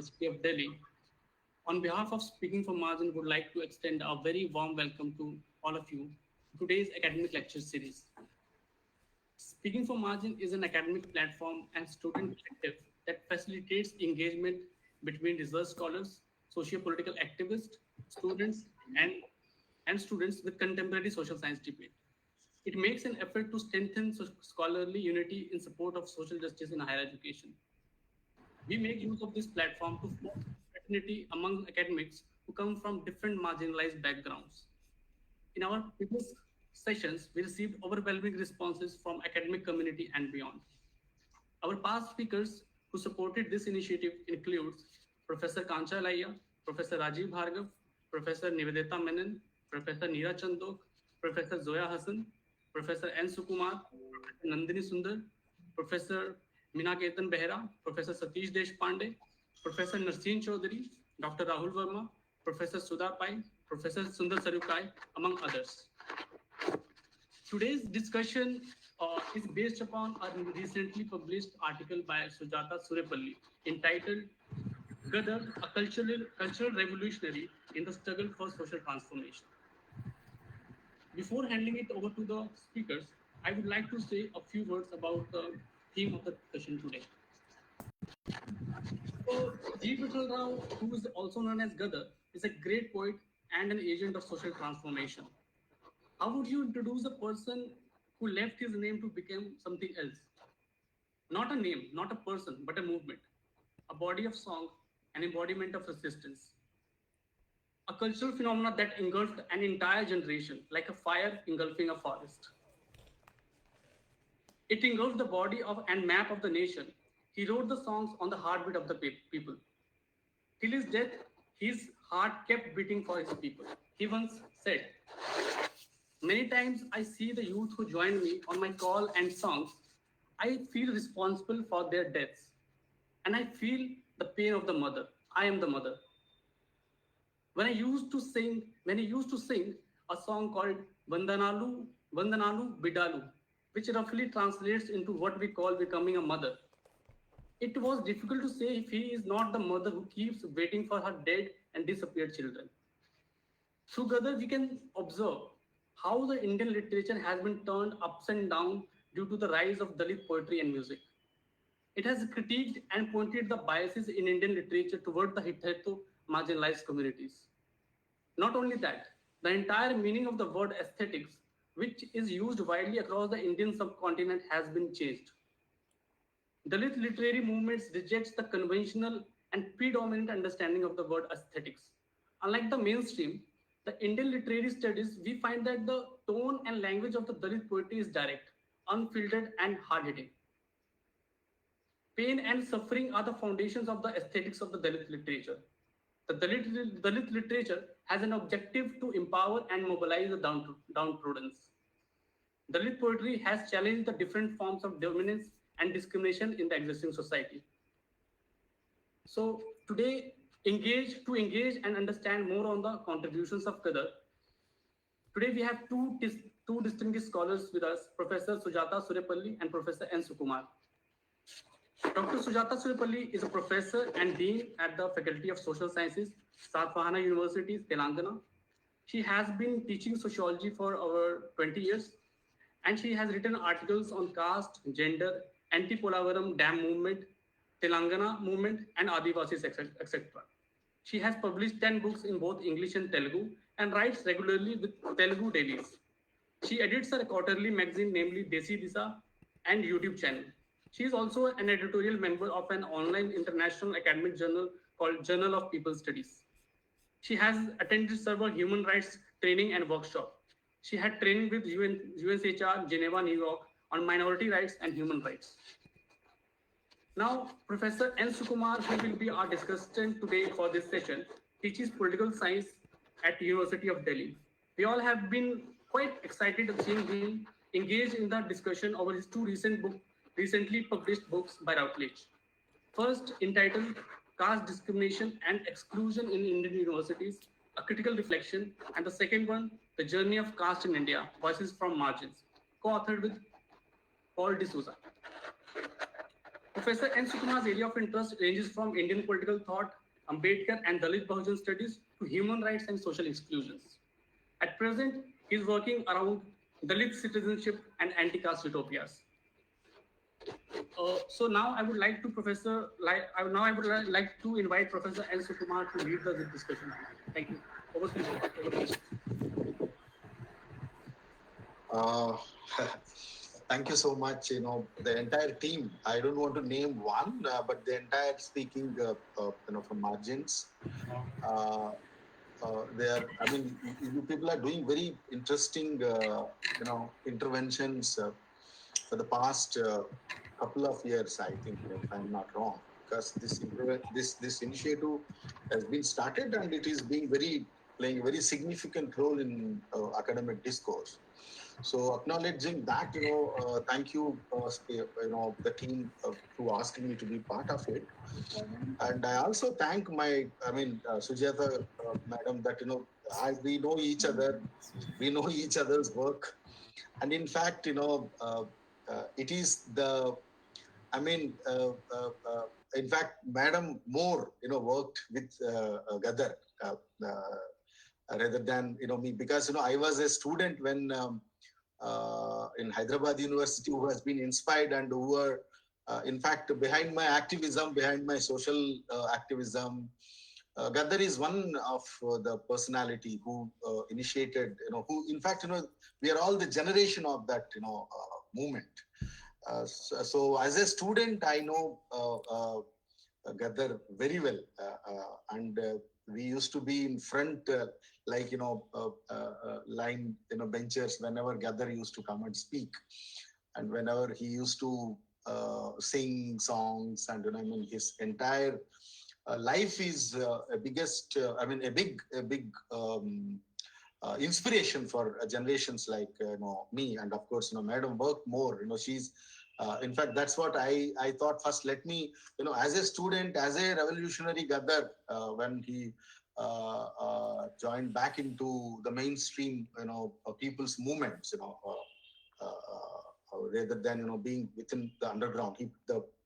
University of Delhi. On behalf of Speaking from Margin, would like to extend a very warm welcome to all of you to today's academic lecture series. Speaking for Margin is an academic platform and student collective that facilitates engagement between research scholars, socio-political activists, students, and, and students with contemporary social science debate. It makes an effort to strengthen scholarly unity in support of social justice in higher education. We make use of this platform to foster fraternity among academics who come from different marginalized backgrounds. In our previous sessions, we received overwhelming responses from academic community and beyond. Our past speakers who supported this initiative includes Professor Kancha Laya, Professor Rajiv Bhargav, Professor Nivedita Menon, Professor Neera Chandok, Professor Zoya Hassan, Professor N. Sukumar, Professor Nandini Sundar, Professor Minaketan Behra, Professor Satish Deshpande, Professor Narseen Chaudhary, Dr. Rahul Verma, Professor Sudha Pai, Professor Sundar Sarukai, among others. Today's discussion is based upon a recently published article by Sujatha Surepally entitled Gaddar, a cultural revolutionary in the struggle for social transformation. Before handing it over to the speakers, I would like to say a few words about the theme of the discussion today. So, G. Vishal Rao, who is also known as Gaddar, is a great poet and an agent of social transformation. How would you introduce a person who left his name to become something else? Not a name, not a person, but a movement, a body of song, an embodiment of resistance. A cultural phenomenon that engulfed an entire generation, like a fire engulfing a forest. It engulfed the body of and map of the nation. He wrote the songs on the heartbeat of the people. Till his death, his heart kept beating for his people. He once said, "Many times I see the youth who join me on my call and songs. I feel responsible for their deaths. And I feel the pain of the mother. I am the mother." When he used to sing a song called Vandanalu Bidalu, which roughly translates into what we call becoming a mother. It was difficult to say if he is not the mother who keeps waiting for her dead and disappeared children. Through Gaddar, we can observe how the Indian literature has been turned ups and down due to the rise of Dalit poetry and music. It has critiqued and pointed the biases in Indian literature toward the hitherto marginalized communities. Not only that, the entire meaning of the word aesthetics, which is used widely across the Indian subcontinent, has been changed. Dalit literary movements rejects the conventional and predominant understanding of the word aesthetics. Unlike the mainstream, the Indian literary studies, we find that the tone and language of the Dalit poetry is direct, unfiltered, and hard-hitting. Pain and suffering are the foundations of the aesthetics of the Dalit literature. The Dalit literature has an objective to empower and mobilize the downtrodden. Dalit poetry has challenged the different forms of dominance and discrimination in the existing society. So today, to engage and understand more on the contributions of Gaddar, today we have two distinguished scholars with us, Professor Sujatha Surepally and Professor N. Sukumar. Dr. Sujatha Surepally is a professor and dean at the Faculty of Social Sciences, Satavahana University, Telangana. She has been teaching sociology for over 20 years, and she has written articles on caste, gender, anti-Polavaram Dam movement, Telangana movement, and Adivasis, etc. She has published 10 books in both English and Telugu and writes regularly with Telugu dailies. She edits a quarterly magazine, namely Desi Disa, and YouTube channel. She is also an editorial member of an online international academic journal called Journal of People Studies. She has attended several human rights training and workshops. She had training with UNHCR, Geneva, New York on minority rights and human rights. Now, Professor N. Sukumar, who will be our discussant today for this session, teaches political science at the University of Delhi. We all have been quite excited of seeing him engage in the discussion over his two recently published books by Routledge. First, entitled Caste Discrimination and Exclusion in Indian Universities, A Critical Reflection, and the second one, The Journey of Caste in India, Voices from Margins, co-authored with Paul D'Souza. Professor N. Sukumar's area of interest ranges from Indian political thought, Ambedkar and Dalit Bahujan studies to human rights and social exclusions. At present, he is working around Dalit citizenship and anti-caste utopias. So now I would like to I would like to invite Professor N. Sukumar to lead the discussion. Thank you. Over to you. Thank you so much. The entire team. I don't want to name one, but the entire speaking, from margins. You people are doing very interesting, interventions for the past couple of years. I think, if I'm not wrong, because this initiative has been started and it is playing a very significant role in academic discourse. So acknowledging that, thank you, the team who asked me to be part of it. And I also thank Sujatha, madam, that, we know each other, we know each other's work. And in fact, it is in fact, madam more, worked with Gaddar rather than, me, because, I was a student when in Hyderabad University who has been inspired and who were, in fact, behind my activism, behind my social activism. Gaddar is one of the personality who initiated, who, in fact, we are all the generation of that, movement. So as a student, I know Gaddar very well, and we used to be in front, line, benchers whenever Gaddar used to come and speak, and whenever he used to sing songs, and his entire life is a big inspiration for generations like me, and of course, madam worked more. She's in fact, that's what I thought first. Let me, as a student, as a revolutionary Gaddar, when he joined back into the mainstream, people's movements, rather than being within the underground.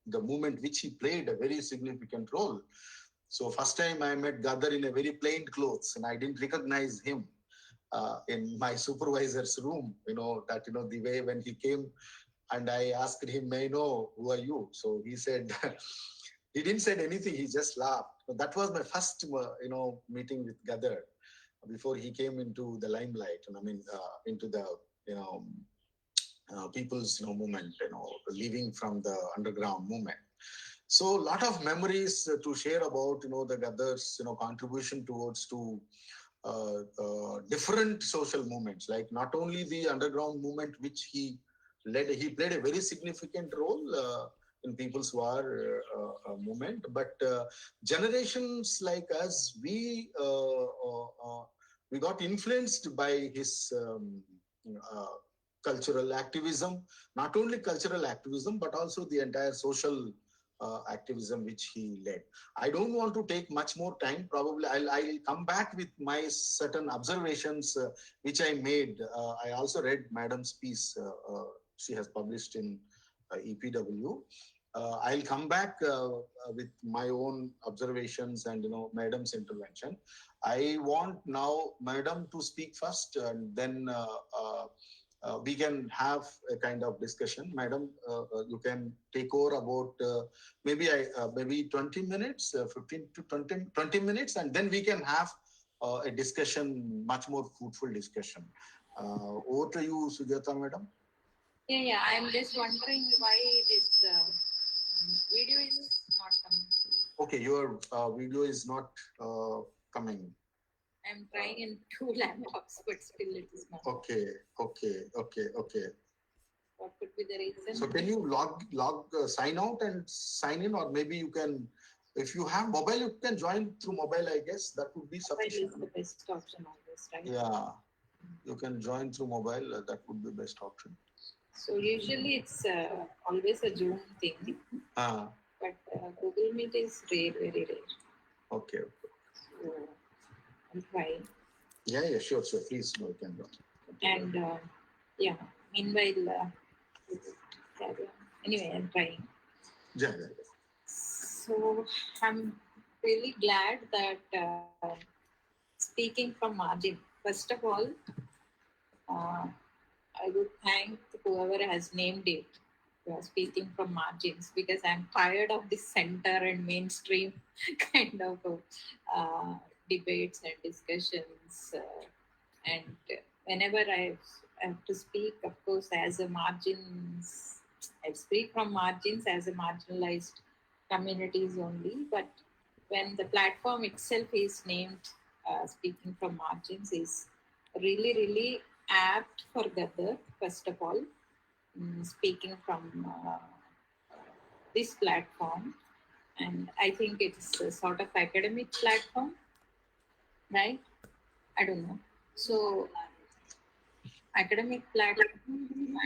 The movement which he played a very significant role. So first time I met Gaddar in a very plain clothes, and I didn't recognize him in my supervisor's room. The way when he came, and I asked him, "May I know who are you?" So he said, he didn't say anything. He just laughed. So that was my first, meeting with Gaddar before he came into the limelight. Into the, people's, movement. Leaving from the underground movement. So a lot of memories to share about, the Gaddar's, contribution towards to different social movements, like not only the underground movement which he led, he played a very significant role in People's War movement, but generations like us, we got influenced by his cultural activism, not only cultural activism, but also the entire social activism which he led. I don't want to take much more time. Probably I'll come back with my certain observations which I made. I also read Madam's piece. She has published in EPW. I'll come back with my own observations and Madam's intervention. I want now Madam to speak first, and then we can have a kind of discussion. Madam, you can take over about maybe 20 minutes, 15 to 20 minutes, and then we can have a discussion, much more fruitful discussion. Over to you, Sujatha, Madam. Yeah. I'm just wondering why this video is not coming. Okay, your video is not coming. I'm trying in 2 laptops, but still it is not. Okay. What could be the reason? So can you sign out and sign in, or maybe you can, if you have mobile, you can join through mobile, I guess. That would be sufficient. Mobile is the best option on this, right? Yeah, you can join through mobile. That would be best option. So usually it's always a Zoom thing. But Google Meet is rare, very rare. Okay. So I'm trying. Yeah, sure. Please, you can go. And meanwhile, anyway, I'm trying. Yeah, yeah. So I'm really glad that speaking from margin, first of all, uh, I would thank whoever has named it. Speaking from margins, because I'm tired of this center and mainstream kind of debates and discussions. And whenever have to speak, of course, as a margins, I speak from margins as a marginalized communities only. But when the platform itself is named speaking from margins, is really, really apt for Gaddar, first of all, speaking from this platform. And I think it's a sort of academic platform, right? I don't know. So, academic platform, and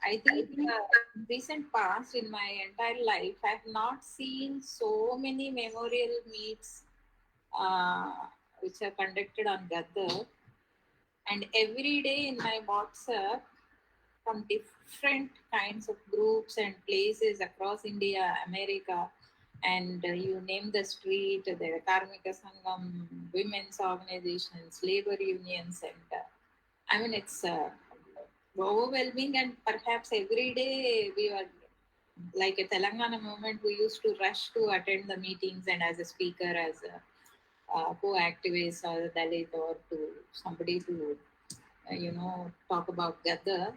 I think in recent past, in my entire life, I have not seen so many memorial meets uh, which are conducted on Gaddar. And every day in my WhatsApp, from different kinds of groups and places across India, America, and you name the street, the Karmika Sangam, women's organizations, labor unions, and I mean, it's overwhelming. And perhaps every day we were like a Telangana movement, we used to rush to attend the meetings and as a speaker, as a co-activist or a Dalit, or to somebody to, talk about Gaddar.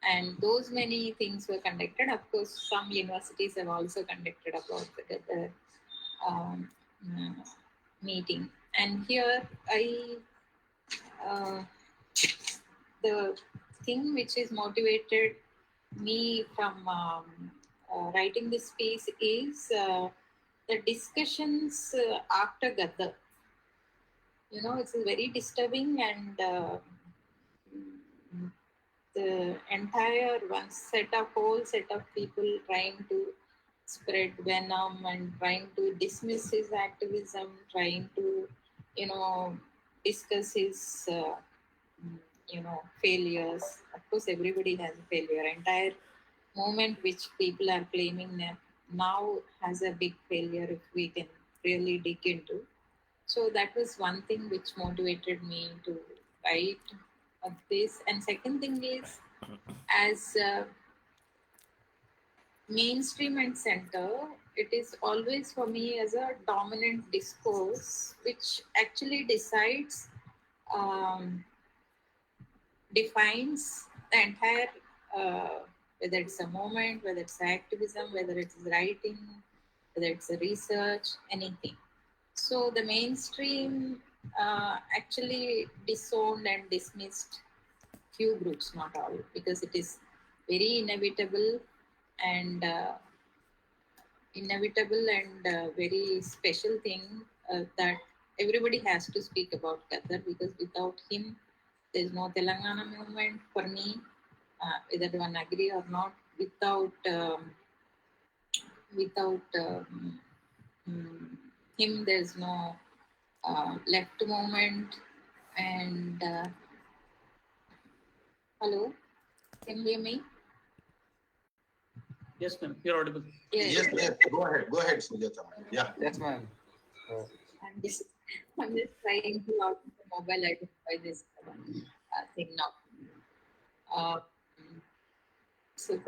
And those many things were conducted. Of course, some universities have also conducted about the um, uh, meeting. And here, uh, the thing which is motivated me from writing this piece is the discussions after Gaddar. It's very disturbing, and the entire whole set of people trying to spread venom and trying to dismiss his activism, trying to, discuss his, failures. Of course, everybody has a failure. Entire movement which people are claiming now has a big failure if we can really dig into. So that was one thing which motivated me to write this. And second thing is, as mainstream and center, it is always for me as a dominant discourse which actually defines the entire, whether it's a movement, whether it's activism, whether it's writing, whether it's a research, anything. So the mainstream actually disowned and dismissed few groups, not all, because it is very and inevitable and very special thing that everybody has to speak about Gaddar, because without him, there's no Telangana movement for me, whether one agree or not. Without him, there's no left movement. And hello, can you hear me? Yes, ma'am. You're audible. Yes. Go ahead, Sujatha. Yeah. Yes, ma'am. I'm just trying to out the mobile identify this thing now. So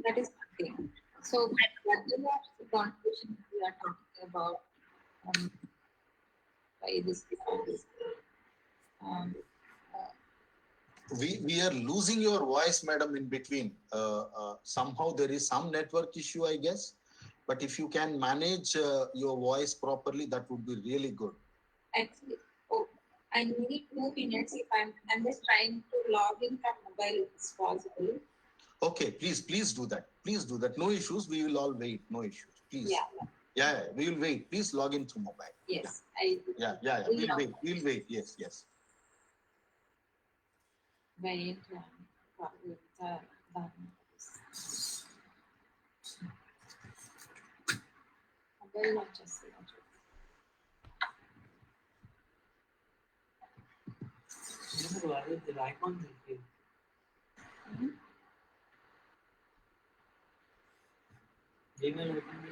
that is one thing. So what the contribution we are talking about by this we are losing your voice, madam, in between. Somehow there is some network issue, I guess. But if you can manage your voice properly, that would be really good. Actually, I need 2 minutes. If I'm just trying to log in from mobile, it's possible. Okay, please do that. Please do that. No issues. We will all wait. No issues. Please. Yeah, we will wait. Please log in through mobile. Yes, yeah. We'll wait. We'll wait. Yes. Wait. Mobile launches. Gmail open me.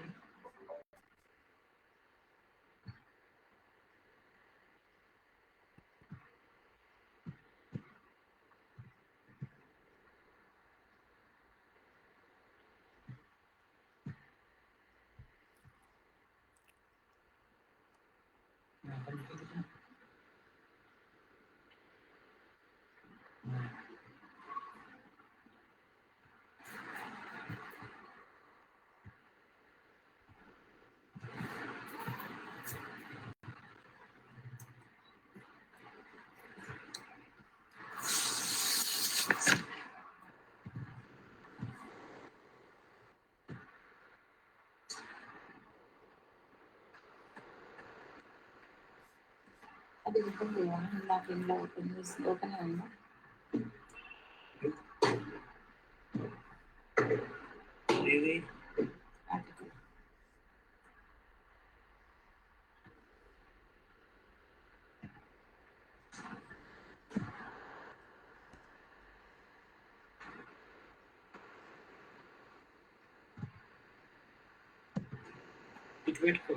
అది open చేయాలి నాకు ఇంట్లో open చేసి open అయిందా ఇది article ఇటు పెట్టుకో.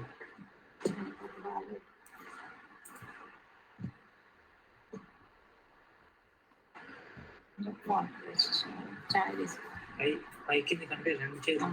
చాయ్ తీసుకో పైకి కంటే రెండు చేతులు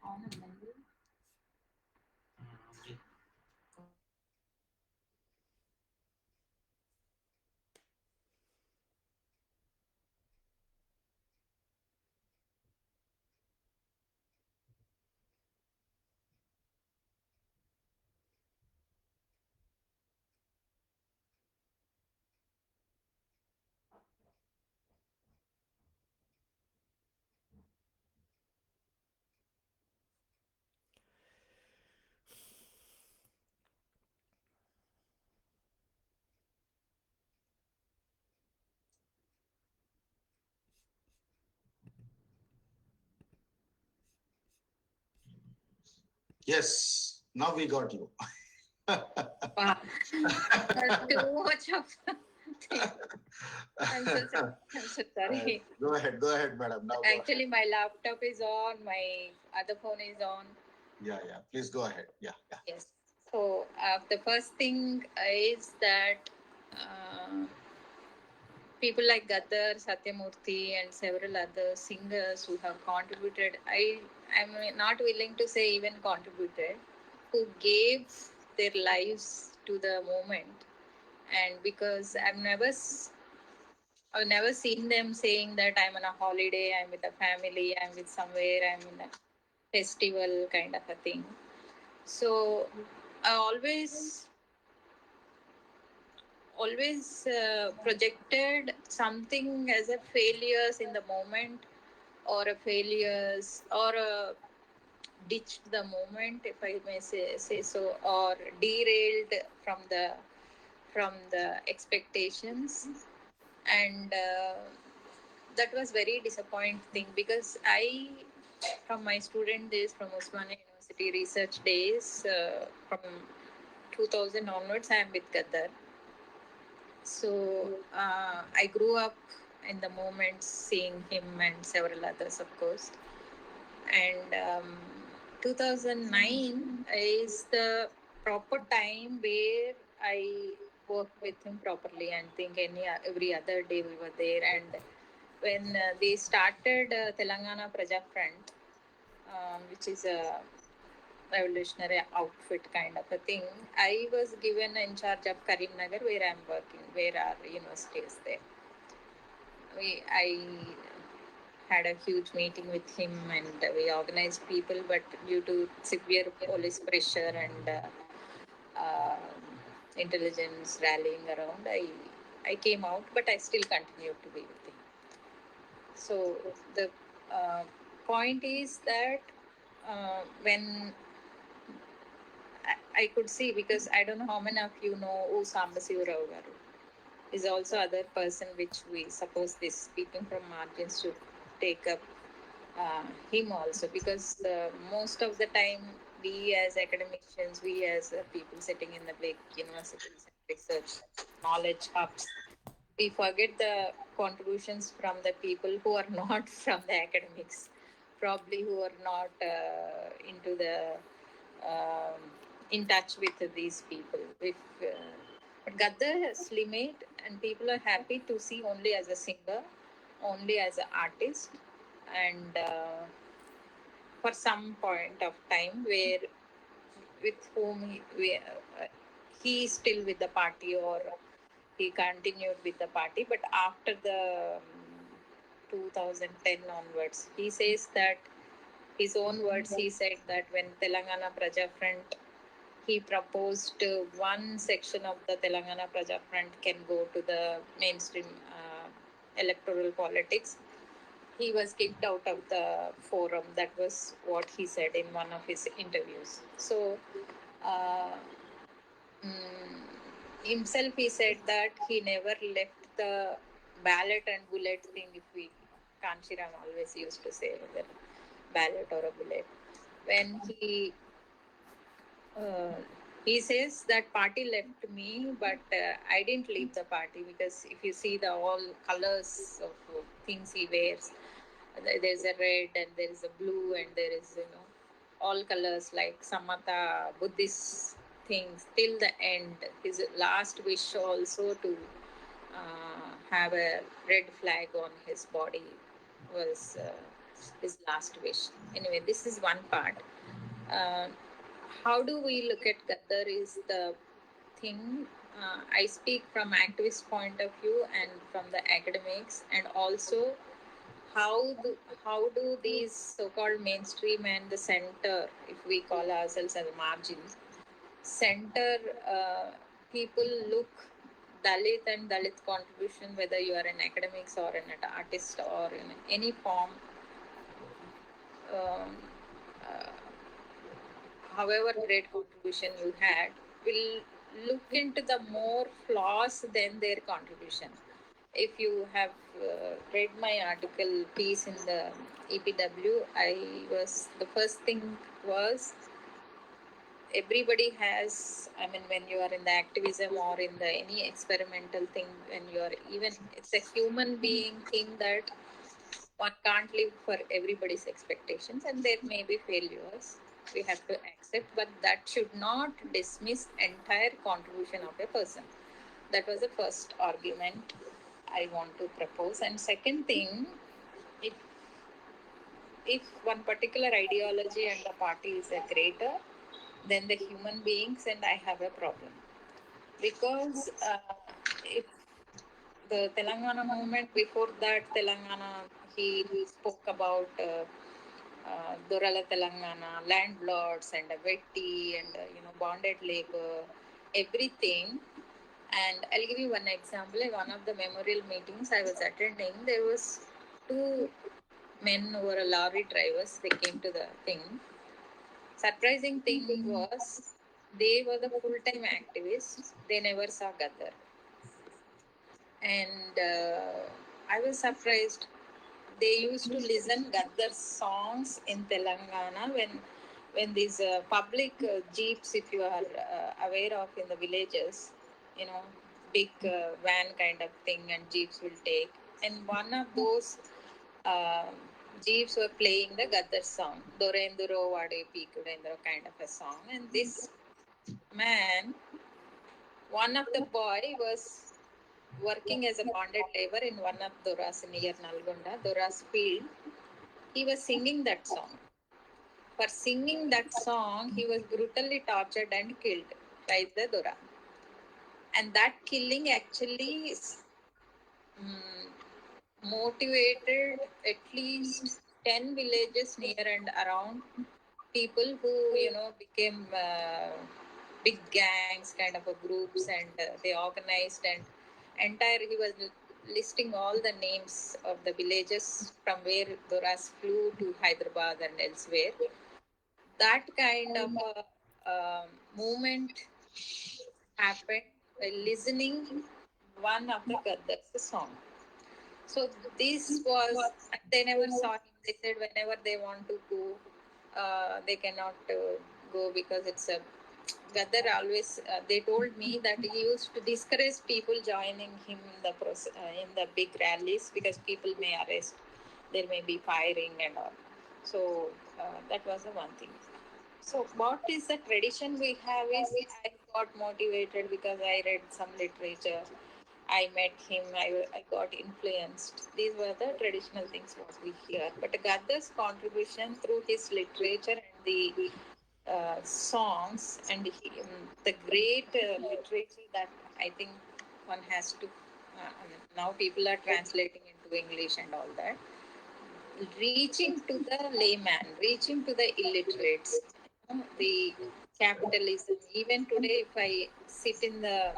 అవునండి Yes, now we got you. Wow. Too much of I'm so sorry. Go ahead, madam. Now Actually, my laptop is on, my other phone is on. yeah, please go ahead. Yeah. Yes. So, the first thing is that people like Gaddar, Satyamurthy, and several other singers who have contributed, I'm not willing to say even contributed, who gave their lives to the moment. And because I've never seen them saying that I'm on a holiday, I'm with a family, I'm with somewhere, I'm in a festival kind of a thing. So I always projected something as a failures in the moment, or a failures, or a ditched the moment, if I may say so, or derailed from the expectations. And that was very disappointing, because from my student days, from Osmania University research days, from 2000 onwards, I am with Gaddar. So I grew up in the moments seeing him and several others, of course. And 2009 is the proper time where I worked with him properly, and think every other day we were there. And when they started Telangana Praja Front, which is a revolutionary outfit kind of a thing, I was given in charge of Karimnagar, where I'm working, where our university is there. I had a huge meeting with him, and we organized people, but due to severe police pressure and intelligence rallying around, I came out, but I still continued to be with him. So the point is that when I could see, because I don't know how many of you know who Sambasivarao garu. is also other person which we suppose this speaking from margins should take up him also, because most of the time we as academicians, we as people sitting in the big universities and research knowledge hubs, we forget the contributions from the people who are not from the academics, probably who are not into the in touch with these people. If but Gaddar has limit, and people are happy to see only as a singer, only as an artist, and for some point of time where with whom he is still with the party, or he continued with the party, but after the 2010 onwards, he says that his own words, he said that when Telangana Praja Front, he proposed one section of the Telangana Praja Front can go to the mainstream electoral politics. He was kicked out of the forum. That was what he said in one of his interviews. So, himself, he said that he never left the ballot and bullet thing. If we, Kanshiram always used to say that ballot or a bullet. When he says that party left me, but I didn't leave the party, because if you see the all colors of things he wears, there's a red and there is a blue and there is all colors like Samatha Buddhist things till the end. His last wish also to have a red flag on his body was his last wish. Anyway, this is one part. How do we look at Gaddar is the thing. I speak from activist point of view and from the academics, and also how do these so-called mainstream and the center, if we call ourselves as a margin, center people look Dalit and Dalit contribution, whether you are in academics or an artist or in any form, um, however great contribution you had, will look into the more flaws than their contribution. If you have read my article piece in the EPW, the first thing was everybody has, I mean, when you are in the activism or in the any experimental thing, when you are even, it's a human being thing that one can't live for everybody's expectations, and there may be failures. We have to accept, but that should not dismiss entire contribution of a person. That was the first argument I want to propose. And second thing, if one particular ideology and the party is a greater than the human beings, and I have a problem. Because if the Telangana movement, before that Telangana, he spoke about Dorala Telangana, landlords and a vetti and bonded labor, everything. And I'll give you one example. In one of the memorial meetings I was attending, there was two men who were lorry drivers. They came to the thing. Surprising thing was they were the full-time activists. They never saw Gaddar. And I was surprised. They used to listen Gaddar's songs in Telangana when these public jeeps, if you are aware of in the villages, big van kind of thing, and jeeps will take. And one of those jeeps were playing the Gaddar song, Dorenduro Vade Peekudendro kind of a song. And this man, one of the boy was working as a bonded labor in one of Dora's near Nalgonda, Dora's field. He was singing that song. For singing that song, he was brutally tortured and killed by the Dora. And that killing actually motivated at least 10 villages near and around, people who, became big gangs kind of a groups, and they organized, and he was listing all the names of the villages from where Doras flew to Hyderabad and elsewhere. That kind of a movement happened by listening one of the Gaddar's song. So this was, they never saw him. They said whenever they want to go, they cannot go because it's a Gaddar always. They told me that he used to discourage people joining him in the process, in the big rallies because people may arrest. There may be firing and all. So that was the one thing. So what is the tradition we have is I got motivated because I read some literature. I met him, I got influenced. These were the traditional things what we hear. But Gaddar's contribution through his literature and the songs and the great literature that I think one has to, now people are translating into English and all that, reaching to the layman, reaching to the illiterates, the capitalism. Even today, if I sit in the,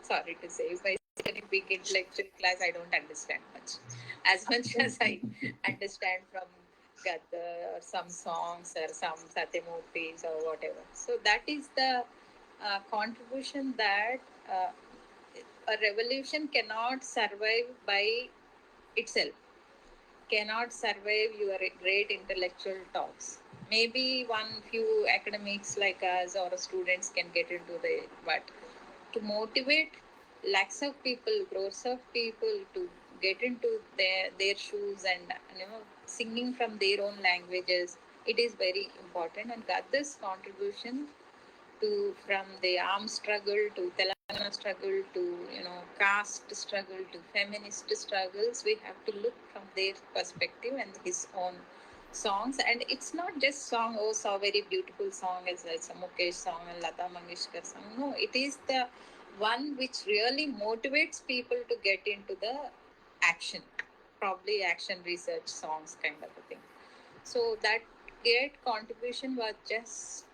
sorry to say, if I sit in a big intellectual class, I don't understand much as I understand from Gaddar or some songs or some Satyamurtis or whatever. So that is the contribution that a revolution cannot survive by itself, cannot survive your great intellectual talks. Maybe one few academics like us or students can get into the, but to motivate lakhs of people, crores of people to get into their shoes and singing from their own languages, it is very important. And Gaddar's contribution to from the armed struggle to Telangana struggle to caste struggle to feminist struggles, we have to look from their perspective and his own songs. And it's not just song, oh, so very beautiful song as a Mukesh song and Lata Mangeshkar song. No, it is the one which really motivates people to get into the action, probably action research songs kind of a thing. So that great contribution was just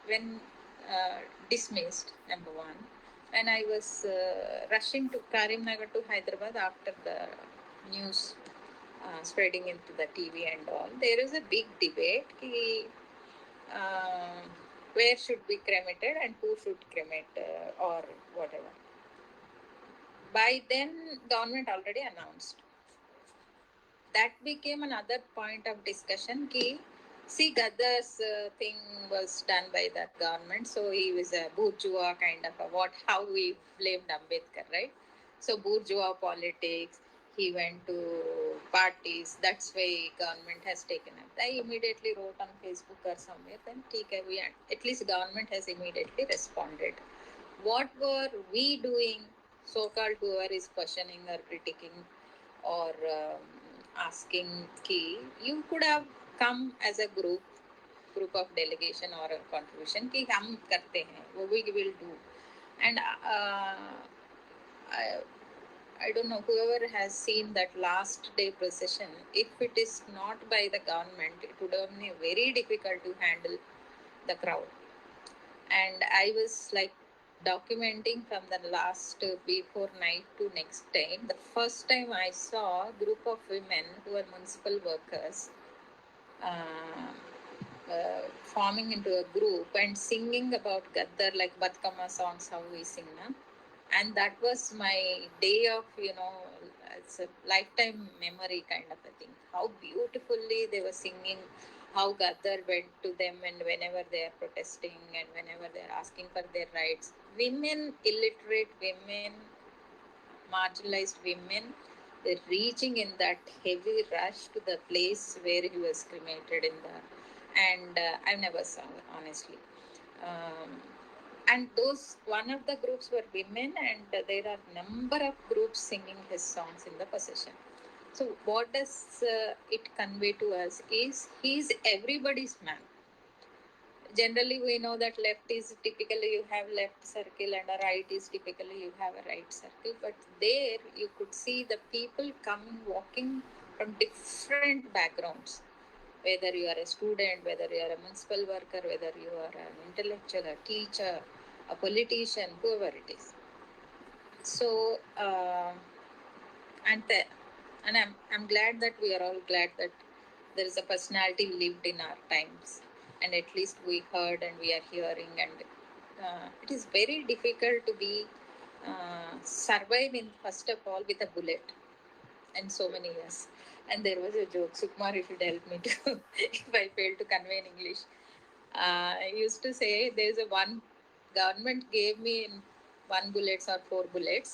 when dismissed, number one. When I was rushing to Karimnagar to Hyderabad after the news spreading into the TV and all, there is a big debate uh, where should be cremated and who should cremate or whatever. By then, government already announced. That became another point of discussion. See, Gaddar's thing was done by that government, so he was a bourgeois kind of how we blamed Ambedkar, right? So bourgeois politics, he went to parties. That's why government has taken it. I immediately wrote on Facebook or somewhere. Then at least government has immediately responded. What were we doing? So-called whoever is questioning or critiquing or asking you could have come as a group of delegation or a contribution कि हम करते हैं वो we will do. And I don't know, whoever has seen that last day procession, if it is not by the government, it would have been very difficult to handle the crowd. And I was like documenting from the last before night to next day. The first time I saw a group of women who are municipal workers forming into a group and singing about Gaddar, like Batkama songs, how we sing. Na? And that was my day of, it's a lifetime memory kind of a thing. How beautifully they were singing, how Gaddar went to them, and whenever they are protesting and whenever they are asking for their rights. Women, illiterate women, marginalized women, they're reaching in that heavy rush to the place where he was cremated in the, and I never saw, honestly. And those, one of the groups were women, and there are number of groups singing his songs in the procession. So what does it convey to us is he is everybody's man. Generally, we know that left is typically you have left circle and a right is typically you have a right circle. But there you could see the people coming, walking from different backgrounds. Whether you are a student, whether you are a municipal worker, whether you are an intellectual, a teacher, a politician, whoever it is. So, and I'm glad that we are all glad that there is a personality lived in our times, and at least we heard and we are hearing. And it is very difficult to be survive in, first of all, with a bullet in so many years. And there was a joke, Sukumar, if you'd help me to, if I fail to convey in English. I used to say there's a one government gave me in 1 bullets or 4 bullets.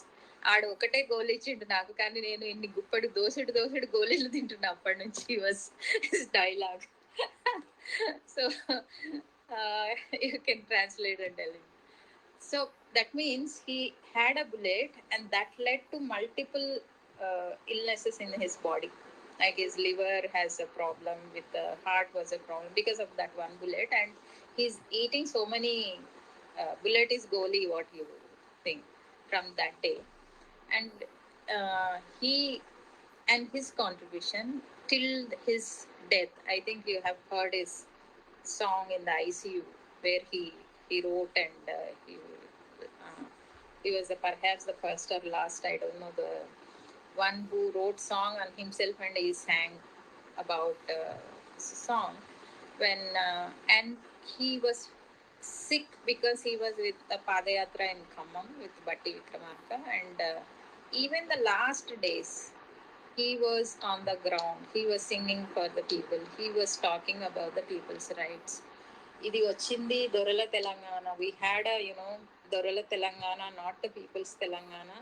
ఆడు ఒకటే goal ఇచ్చిండు నాకు, కానీ నేను ఇన్ని గుప్పడు దోసుడు గోళీలు తింటున్నా అప్పటి నుంచి was dialogue. So you can translate and tell him. So that means he had a bullet, and that led to multiple illnesses in his body. Like his liver has a problem, with the heart was a problem because of that one bullet, and he's eating so many bullet is goli, what you think, from that day. And he and his contribution till his death, I think you have heard his song in the ICU where he wrote, and he was perhaps the first or last, I don't know, the one who wrote song on himself, and he sang about song when and he was sick because he was with the Padayatra in Khammam with Batti Vikramarka, and even the last days he was on the ground, he was singing for the people, he was talking about the people's rights. Idi ochindi Dorala Telangana, we had a Dorala Telangana, not the people's Telangana.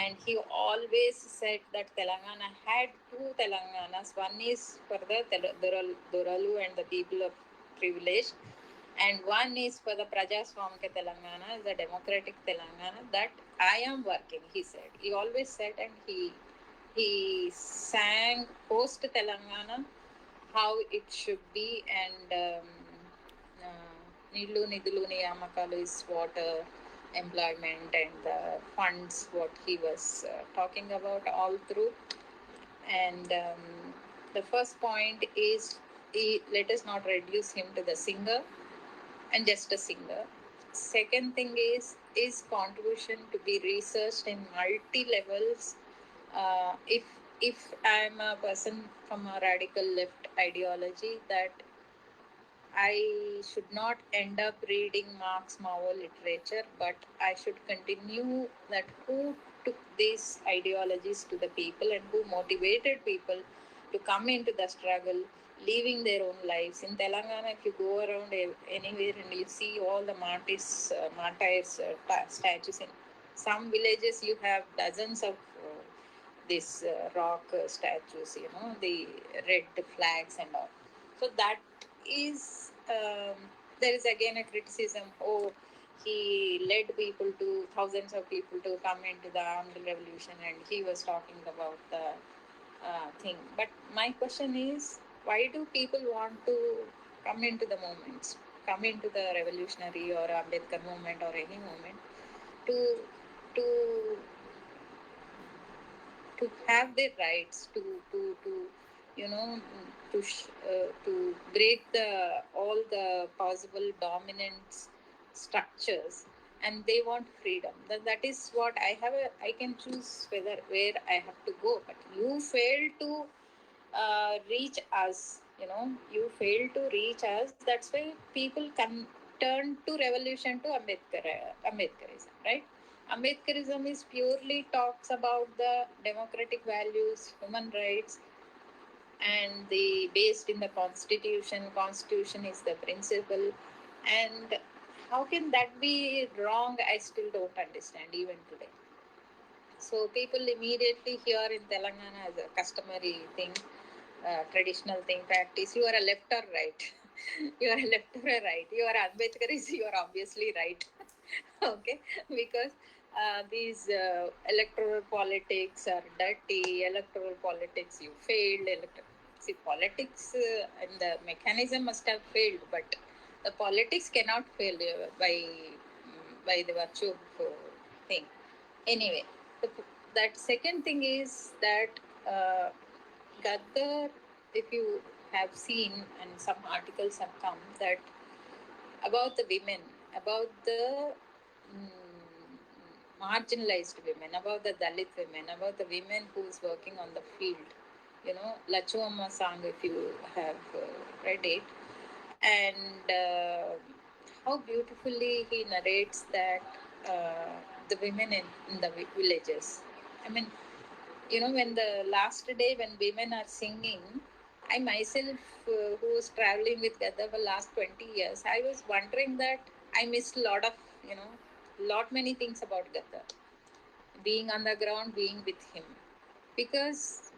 And he always said that Telangana had 2 Telanganas. One is for the Doralu and the people of privilege, and one is for the Prajaswamika Telangana, the democratic Telangana that I am working, he said. He always said, and he sang post Telangana how it should be, and Nidlu Nidulu Niyamakalu is water, employment, and the funds, what he was talking about all through. And the first point is, let us not reduce him to the singer and just a singer. Second thing is his contribution to be researched in multi levels. If I'm a person from a radical left ideology, that I should not end up reading Marx Mao literature, but I should continue that who took these ideologies to the people and who motivated people to come into the struggle, living their own lives. In Telangana, if you go around anywhere and you see all the martyrs statues, in some villages you have dozens of these rock statues, the red flags and all. So that is there is again a criticism, he led people to thousands of people to come into the armed revolution, and he was talking about the thing. But my question is, why do people want to come into the movements, come into the revolutionary or Ambedkar movement or any movement to have their rights, to break all the possible dominant structures, and they want freedom. That is what I can choose where I have to go. But you fail to reach us, you fail to reach us. That's why people turn to revolution, to Ambedkarism, right? Ambedkarism is purely talks about the democratic values, human rights, and based in the constitution is the principle. And how can that be wrong? I still don't understand even today. So people immediately here in Telangana, as a customary thing, traditional thing, practice, you are a left or right. You are a left or a right. You are Ambedkaris, you are obviously right. Okay, because these electoral politics are dirty. Electoral politics, you failed. See, politics and the mechanism must have failed, but the politics cannot fail by the virtue of thing. Anyway, that second thing is that Gaddar, if you have seen, and some articles have come that about the women, about the marginalized women, about the Dalit women, about the women who is working on the field. Lachu Amma song, if you have read it, and how beautifully he narrates that the women in the villages. I mean, when the last day when women are singing, I myself, who was traveling with Gaddar for last 20 years, I was wondering that I missed a lot of, lot many things about Gaddar. Being on the ground, being with him. Because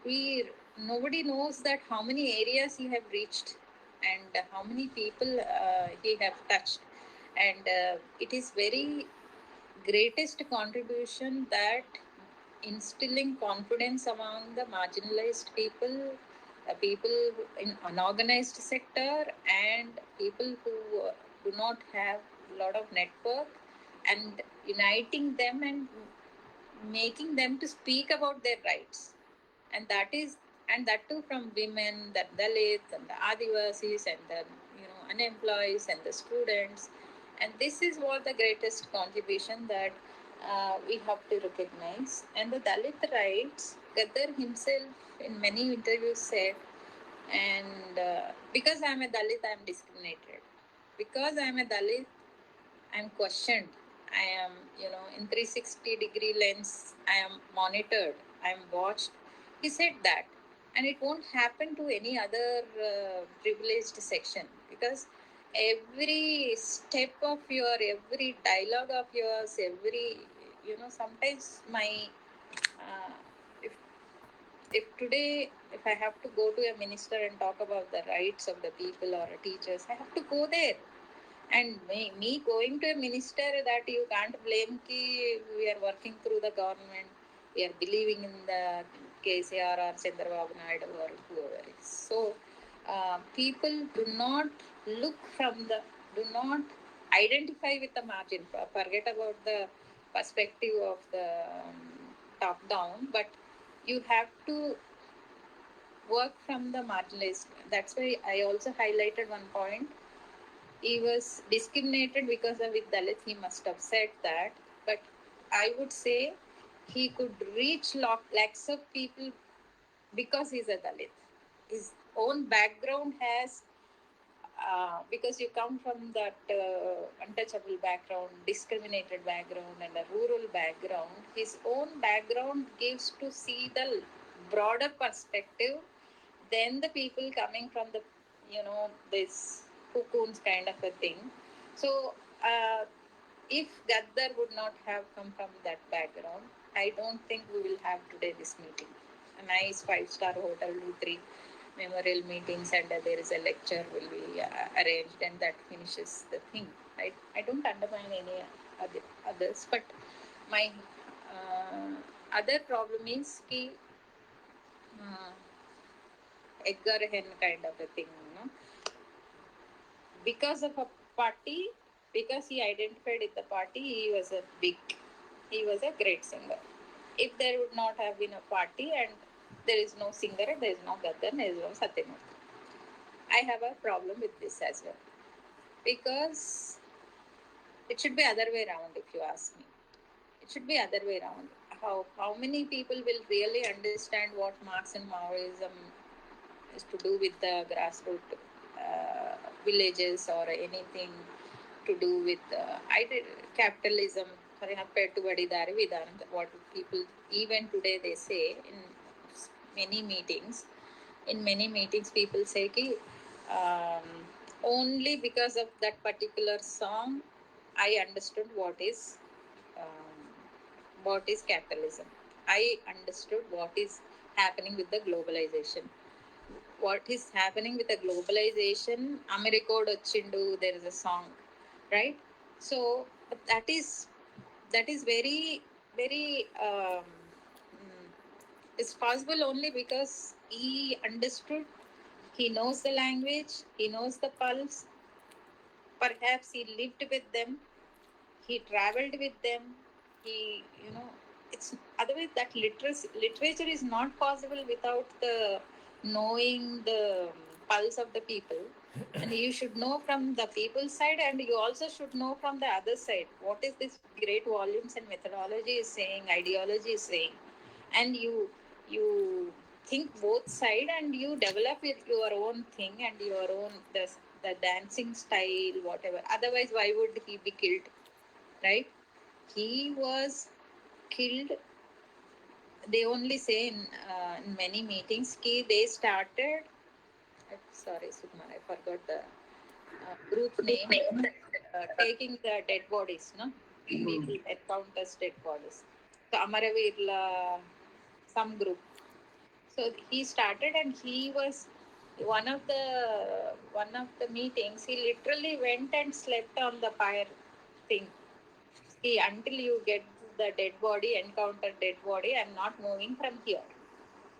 nobody knows that how many areas he have reached and how many people he have touched. And it is very greatest contribution that instilling confidence among the marginalized people, people in unorganized sector, and people who do not have a lot of network, and uniting them and making them to speak about their rights. And that too from women, the Dalits and the Adivasis and the unemployed and the students. And this is what the greatest contribution that we have to recognize. And the Dalit rights, Gaddar himself in many interviews said, and because I am a Dalit, I am discriminated. Because I am a Dalit, I am questioned. I am, in 360-degree lens, I am monitored, I am watched. He said that. And it won't happen to any other privileged section, because every step of every dialogue of yours, every, sometimes if today, if I have to go to a minister and talk about the rights of the people or teachers, I have to go there. And me going to a minister, that you can't blame ki we are working through the government, we are believing in the KCR or Chandrababu Naidu or whoever it is. So people do not do not identify with the margin, forget about the perspective of the top down, but you have to work from the marginalized. That's why I also highlighted one point. He was discriminated because of with Dalit, he must have said that. But I would say he could reach lakhs of people because he's a Dalit. His own background has, because you come from that untouchable background, discriminated background, and a rural background, his own background gives to see the broader perspective than the people coming from the, this cocoons kind of a thing. So, if Gaddar would not have come from that background, I don't think we will have today this meeting. A nice 5-star hotel with 3 memorial meetings, and there is a lecture will be arranged, and that finishes the thing. I don't undermine any others, but my other problem is ki egg or hen kind of a thing, because of a party, because he identified with the party, he was a great singer. If there would not have been a party and there is no singer, there is no Gaddar, there is no Satyamurthy, I have a problem with this as well, because it should be other way around. If you ask me, it should be other way around. How many people will really understand what Marx and Maoism is to do with the grassroots villages or anything to do with capitalism, what people even today they say in many meetings. In many meetings, people say ki only because of that particular song, I understood what is capitalism. I understood what is happening with the globalization. What is happening with the globalization? America Ochindu, there is a song, right? So that is very, very it's possible only because he understood, he knows the language, he knows the pulse, perhaps he lived with them, he traveled with them, he, it's otherwise that literature is not possible without the knowing the pulse of the people. And you should know from the people's side, and you also should know from the other side what is this great volumes and methodology is saying, ideology is saying, and you think both side and you develop your own thing and your own the dancing style, whatever. Otherwise, why would he be killed, right? he was killed. They only say in many meetings, they started. Sorry, Sukumar, I forgot the group name. Taking the dead bodies, no? People encounters dead bodies. So Amaravirla, some group. So he started, and he was one of the meetings. He literally went and slept on the fire thing. Until you get the dead body, encounter dead body, I'm not moving from here.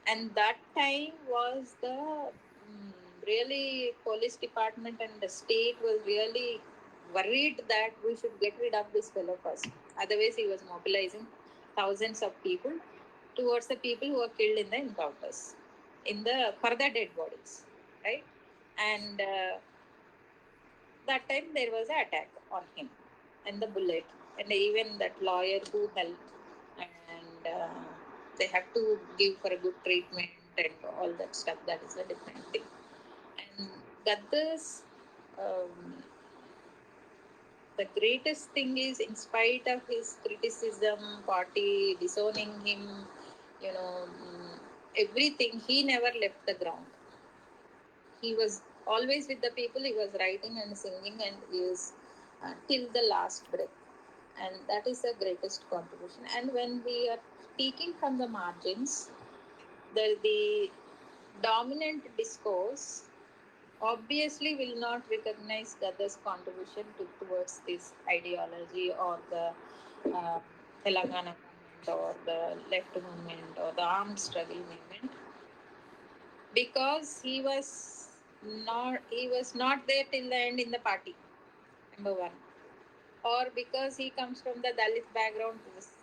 And that time was the really police department and the state was really worried that we should get rid of this fellow first. Otherwise, he was mobilizing thousands of people towards the people who were killed in the encounters, for the dead bodies, right? And that time there was an attack on him and the bullet, and even that lawyer who helped, and they have to give for a good treatment and all that stuff. That is a different thing. And Gaddar's the greatest thing is, in spite of his criticism, party disowning him, everything, he never left the ground. He was always with the people. He was writing and singing, and he is till the last breath. And that is the greatest contribution. And when we are speaking from the margins, the dominant discourse obviously will not recognize Gaddar's contribution towards this ideology or the Telangana movement or the left movement or the armed struggle movement, because he was not there till the end in the party, number one, or because he comes from the Dalit background,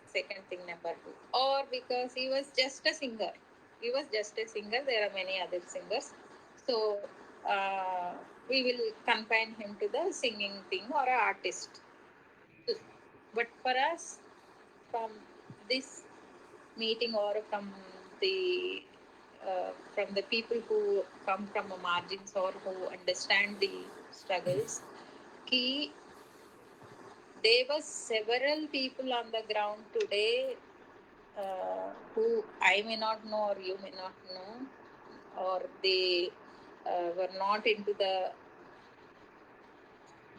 second thing, number two, or because he was just a singer. There are many other singers, so we will confine him to the singing thing or an artist. But for us, from this meeting or from the people who come from the margins or who understand the struggles, there were several people on the ground today who I may not know or you may not know, or they were not into the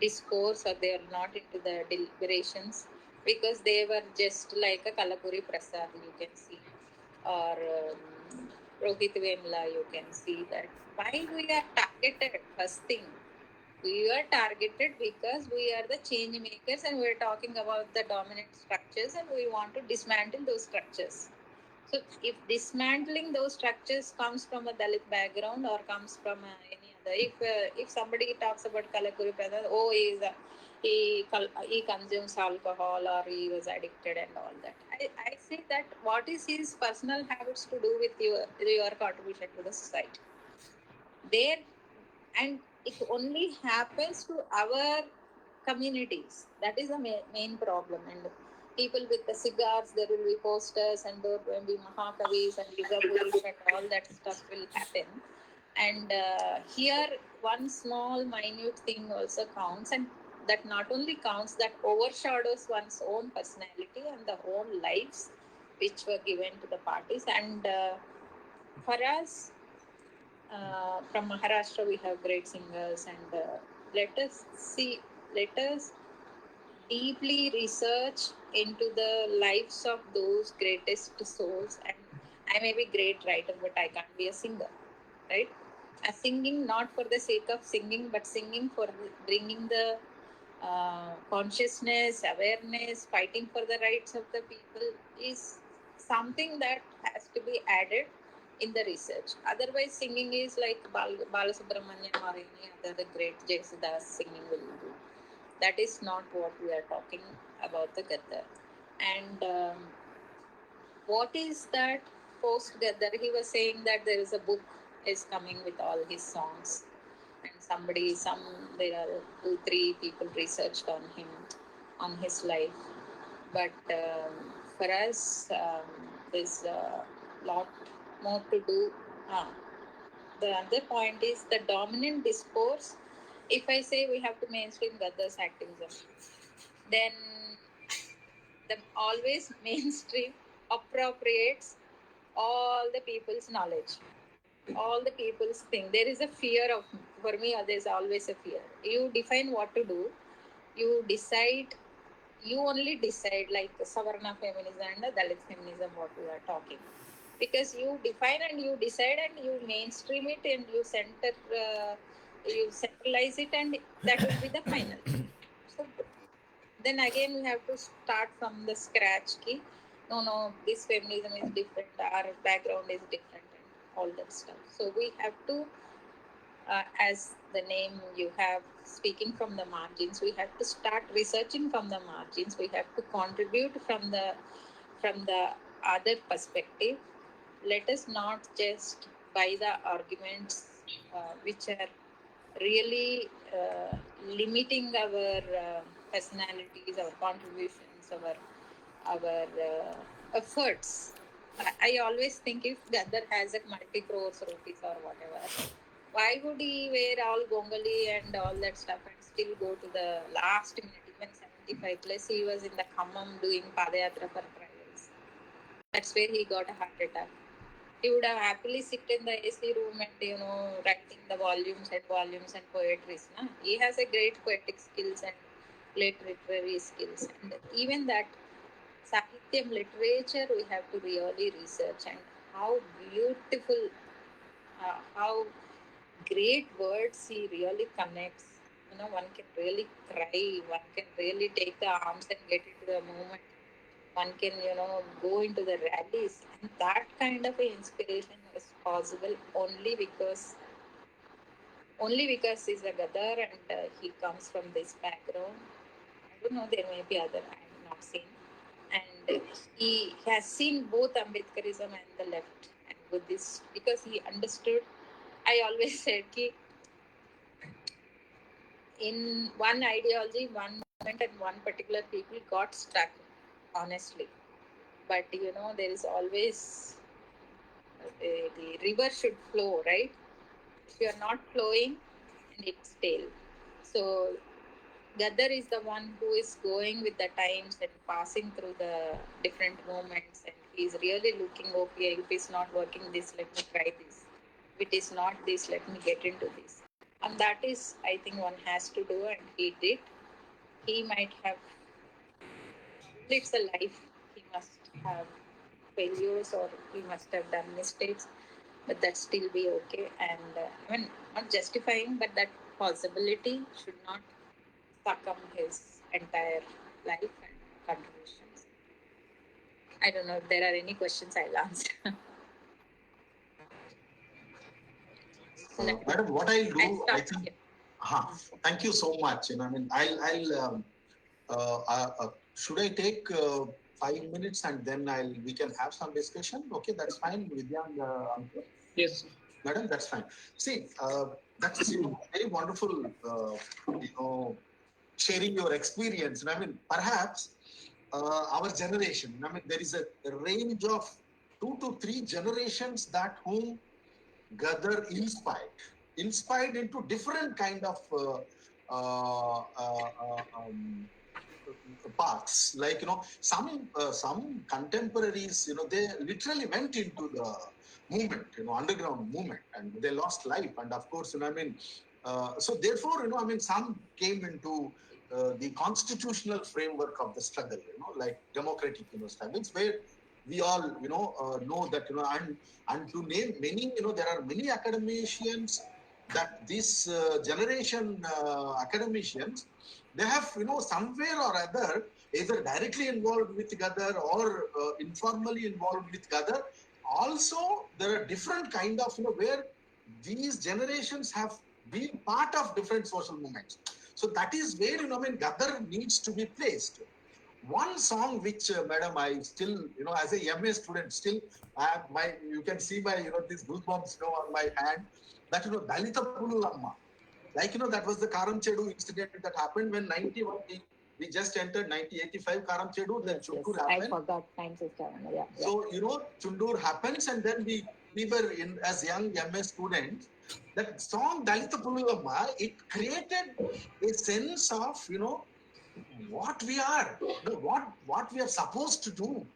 discourse or they are not into the deliberations, because they were just like a Kalapuri Prasad, you can see, or Rohit Vemla, you can see that. Why we are targeted? First thing, we are targeted because we are the change makers and we are talking about the dominant structures and we want to dismantle those structures. So if dismantling those structures comes from a Dalit background or comes from any other, if somebody talks about Kalakuri Prasad, he consumes alcohol or he was addicted and all that. I say that what is his personal habits to do with your contribution to the society? There, and it only happens to our communities. That is the main problem. And people with the cigars, there will be posters and there will be Mahakavis and Yuga Purush and all that stuff will happen. And here, one small minute thing also counts, and that not only counts, that overshadows one's own personality and the own lives which were given to the parties. And for us, from Maharashtra, we have great singers, and let us deeply research into the lives of those greatest souls. And I may be a great writer, but I can't be a singer, right? Singing not for the sake of singing, but singing for bringing the consciousness, awareness, fighting for the rights of the people is something that has to be added in the research. Otherwise, singing is like Balasubramanian or any other great Jayasudas singing will do. That is not what we are talking about the Gaddar. And what is that post Gaddar? He was saying that there is a book is coming with all his songs. And there are 2-3 people researched on him, on his life. But for us, there's a lot more to do. The other point is the dominant discourse. If I say we have to mainstream Gaddar's activism, then the always mainstream appropriates all the people's knowledge, all the people's thing. There is a fear of, for me, there's always a fear. You define what to do, you decide, you only decide, like Savarna feminism and the Dalit feminism, what we are talking. Because you define and you decide and you mainstream it and you you centralize it, and that will be the final. So then again we have to start from the scratch. Ki, no, this feminism is different, our background is different, and all that stuff. So we have to, as the name you have, speaking from the margins, we have to start researching from the margins. We have to contribute from the other perspective. Let us not just buy the arguments which are really limiting our personalities, our contributions, our efforts. I always think if Gaddar has a multi-crores rupees or whatever, why would he wear all gongali and all that stuff and still go to the last minute, even 75 plus? He was in the Khammam doing Padayatra for trials. That's where he got a heart attack. He would have happily sit in the AC room and, writing the volumes and poetries. Na? He has a great poetic skills and great literary skills. And even that Sahityam literature, we have to really research, and how beautiful, how great words he really connects. One can really cry, one can really take the arms and get into the movement. One can, go into the rallies, and that kind of inspiration is possible only because he's a Gaddar and he comes from this background. I don't know, there may be other, I have not seen. And he has seen both Ambedkarism and the left and Buddhist, because he understood. I always said ki in one ideology, one moment, and one particular people got stuck, honestly. But there is always the river should flow, right? If you are not flowing, and it's stale. So Gaddar is the one who is going with the times and passing through the different moments, and he is really looking, okay, if it's not working this, let me try this. If it is not this, let me get into this. And that is, I think, one has to do, and he did. He might have, it's a life, he must have failures or he must have done mistakes, but that still be okay. And not justifying, but that possibility should not succumb his entire life and contributions. I don't know if there are any questions I'll answer. Madam, what I'll do, I think, thank you so much. Should I take 5 minutes and then we can have some discussion? Okay, that's fine. Vidyang, Yes. Madam, that's fine. See, that's very wonderful, sharing your experience. And perhaps our generation, there is a range of 2 to 3 generations that whom Gaddar inspired into different kind of paths. Like, some contemporaries, they literally went into the movement, underground movement, and they lost life. And of course, so therefore, some came into the constitutional framework of the struggle, like democratic, struggles, where we all, know that, and to name many, there are many academicians that this generation academicians, they have, somewhere or other, either directly involved with Gaddar or informally involved with Gaddar. Also, there are different kind of, where these generations have been part of different social movements. So that is where, Gaddar needs to be placed. One song which, madam, I still, as a MA student, still have you can see my, these goosebumps, on my hand, that, Dalita Pululamma. Like, that was the Karam Chedu incident that happened when 91, we just entered 1985 Karam Chedu, then Chundur happened. I forgot 967, yeah. So, Chundur happens, and then we were as young MA students. That song, Dalita Pululamma, it created a sense of, what we are, what we are supposed to do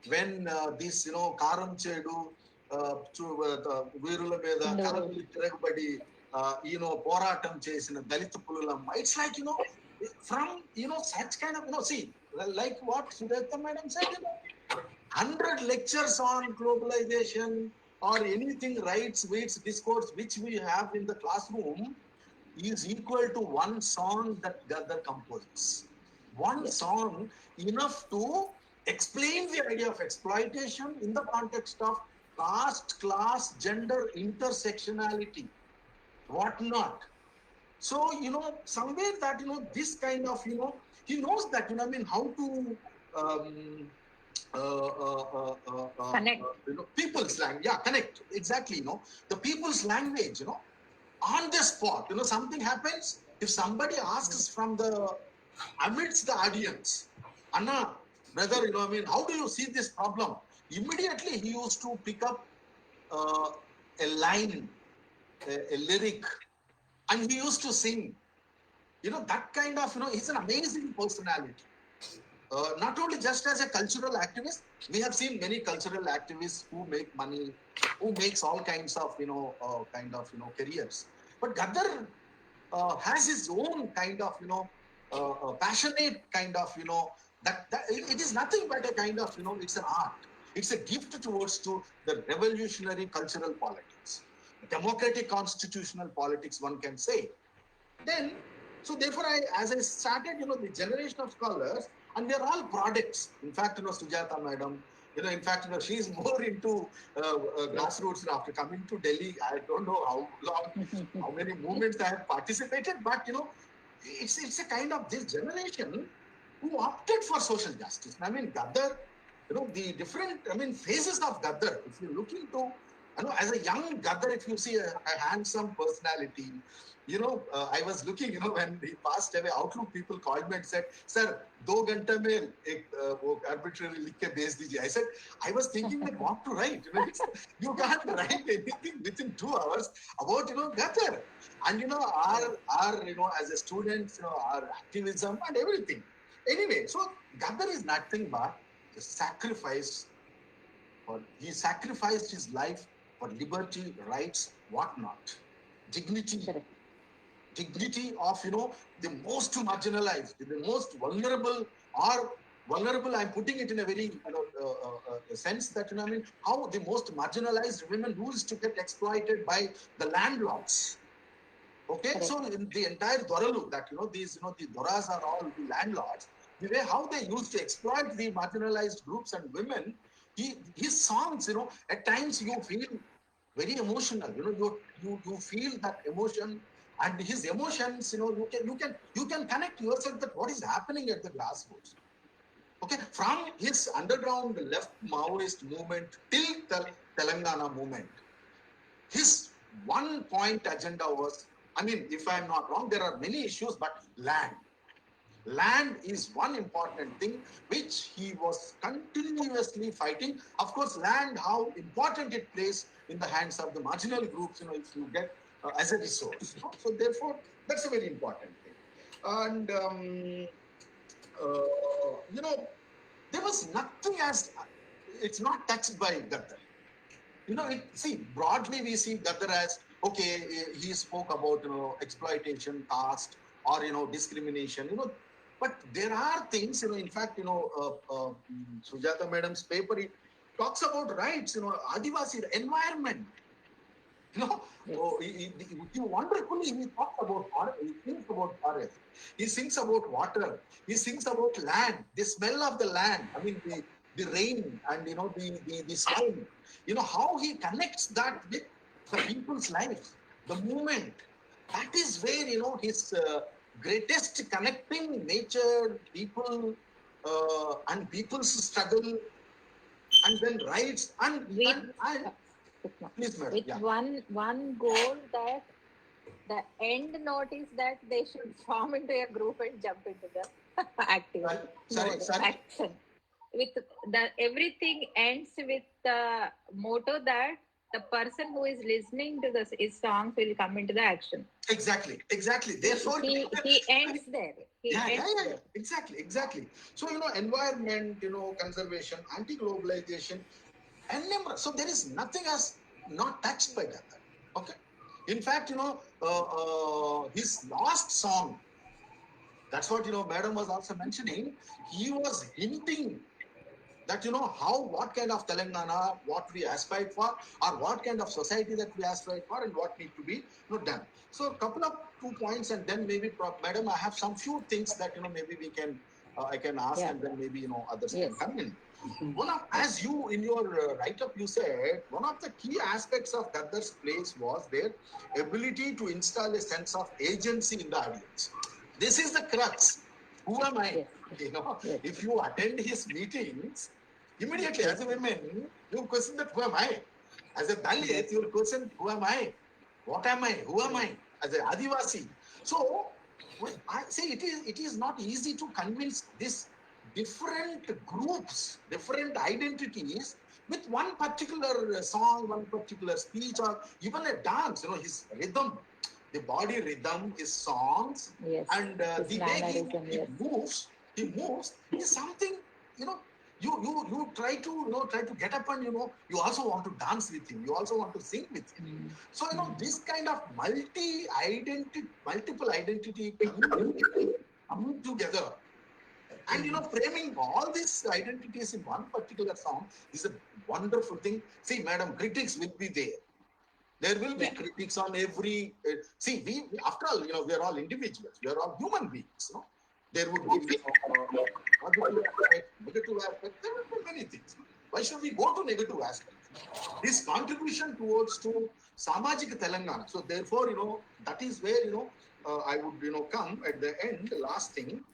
when this, Karam Chedu, Virula Meda, Karakuli Tiregabadi, Poratam Chesin, Dalita Pululam. It's like, from, such kind of, see, like what Sujatha Madam said, 100 lectures on globalization or anything rights, weights, discourse, which we have in the classroom is equal to one song that Gaddar composes. One song enough to explain the idea of exploitation in the context of caste, class, gender, intersectionality, whatnot. So, somewhere that, this kind of, he knows that, how to Connect. People's language. Yeah, connect. Exactly, the people's language, on the spot, something happens. If somebody asks from the amidst the audience, Anna, brother, how do you see this problem? Immediately he used to pick up a line, a lyric, and he used to sing. That kind of, he's an amazing personality. Not only just as a cultural activist, we have seen many cultural activists who make money, who makes all kinds of, careers. But Gaddar has his own kind of, passionate kind of, that it is nothing but a kind of, it's an art. It's a gift towards to the revolutionary cultural politics, democratic constitutional politics, one can say. Then, so therefore, as I started, the generation of scholars, and they're all products. In fact, Sujatha Madam, in fact, she's more into grassroots after coming to Delhi. I don't know how long, how many movements I have participated, but it's a kind of this generation who opted for social justice. I mean, Gaddar, the different, phases of Gaddar. If you look into, as a young Gaddar, if you see a handsome personality, I was looking, when he passed away, Outlook people called me and said, "Sir, 2 घंटे में एक arbitrary लिख के भेज दीजिए." I said, I was thinking that what to write. You can't write anything within 2 hours about, Gaddar. And, our as a student, our activism and everything. Anyway, so Gaddar is nothing but the sacrifice, or he sacrificed his life for liberty, rights, whatnot, dignity. Dignity of, the most marginalized, the most vulnerable, I'm putting it in a very, sense that, how the most marginalized women who is to get exploited by the landlords. Okay, so in the entire Doralu, that, these, the Doras are all the landlords, the way how they used to exploit the marginalized groups and women, his songs, at times you feel very emotional, you feel that emotion. And his emotions, you can connect yourself that what is happening at the grassroots. Okay, from his underground left Maoist movement till the Telangana movement, his one point agenda was, if I'm not wrong, there are many issues, but land. Land is one important thing which he was continuously fighting. Of course, land, how important it plays in the hands of the marginal groups, if you get as a resource. So therefore, that's a very important thing. And, there was nothing as, it's not touched by Gaddar. See, broadly we see Gaddar as, okay, he spoke about, exploitation, caste, or, discrimination, but there are things, in fact, Sujatha Madam's paper, it talks about rights, Adivasi, environment. He wonderfully, he talks about forest, he thinks about forest, he thinks about water, he thinks about land, the smell of the land, the rain and, the soil, how he connects that with the people's lives, the movement. That is where, his greatest connecting nature, people, and people's struggle, and then rights, and please, madam. With one goal, that the end note is that they should form into a group and jump into the activity. Sorry. Action. With the everything ends with the motto that the person who is listening to his songs will come into the action. Exactly. Therefore, He ends there. Yeah. Exactly. So, environment, conservation, anti-globalization, and number. So there is nothing as not touched by that. Okay. In fact, his last song, that's what, Madam was also mentioning. He was hinting that, what kind of Telangana, what we aspire for, or what kind of society that we aspire for, and what need to be done. So a couple of 2 points, and then maybe, Madam, I have some few things that, maybe we can, I can ask, and then maybe, others can come in. One of, as you in your write-up, you said, one of the key aspects of Gaddar's plays was their ability to install a sense of agency in the audience. This is the crux. Who am I? If you attend his meetings, immediately as a woman, you question that who am I? As a Dalit, you question who am I? What am I? Who am I? As a Adivasi. So I say it is not easy to convince this different groups, different identities with one particular song, one particular speech, or even a dance. His rhythm, the body rhythm, his songs, and the way he moves is something. You try to get up, and you also want to dance with him. You also want to sing with him. So this kind of multiple identity coming together. And framing all these identities in one particular song is a wonderful thing. See, Madam, critics will be there. There will be critics on every. See, we after all, we are all individuals. We are all human beings. There would be positive aspect, negative aspect. There will be many things. Why should we go to negative aspects? This contribution towards to Samajika Telangana. So therefore, that is where I would come at the end. The last thing.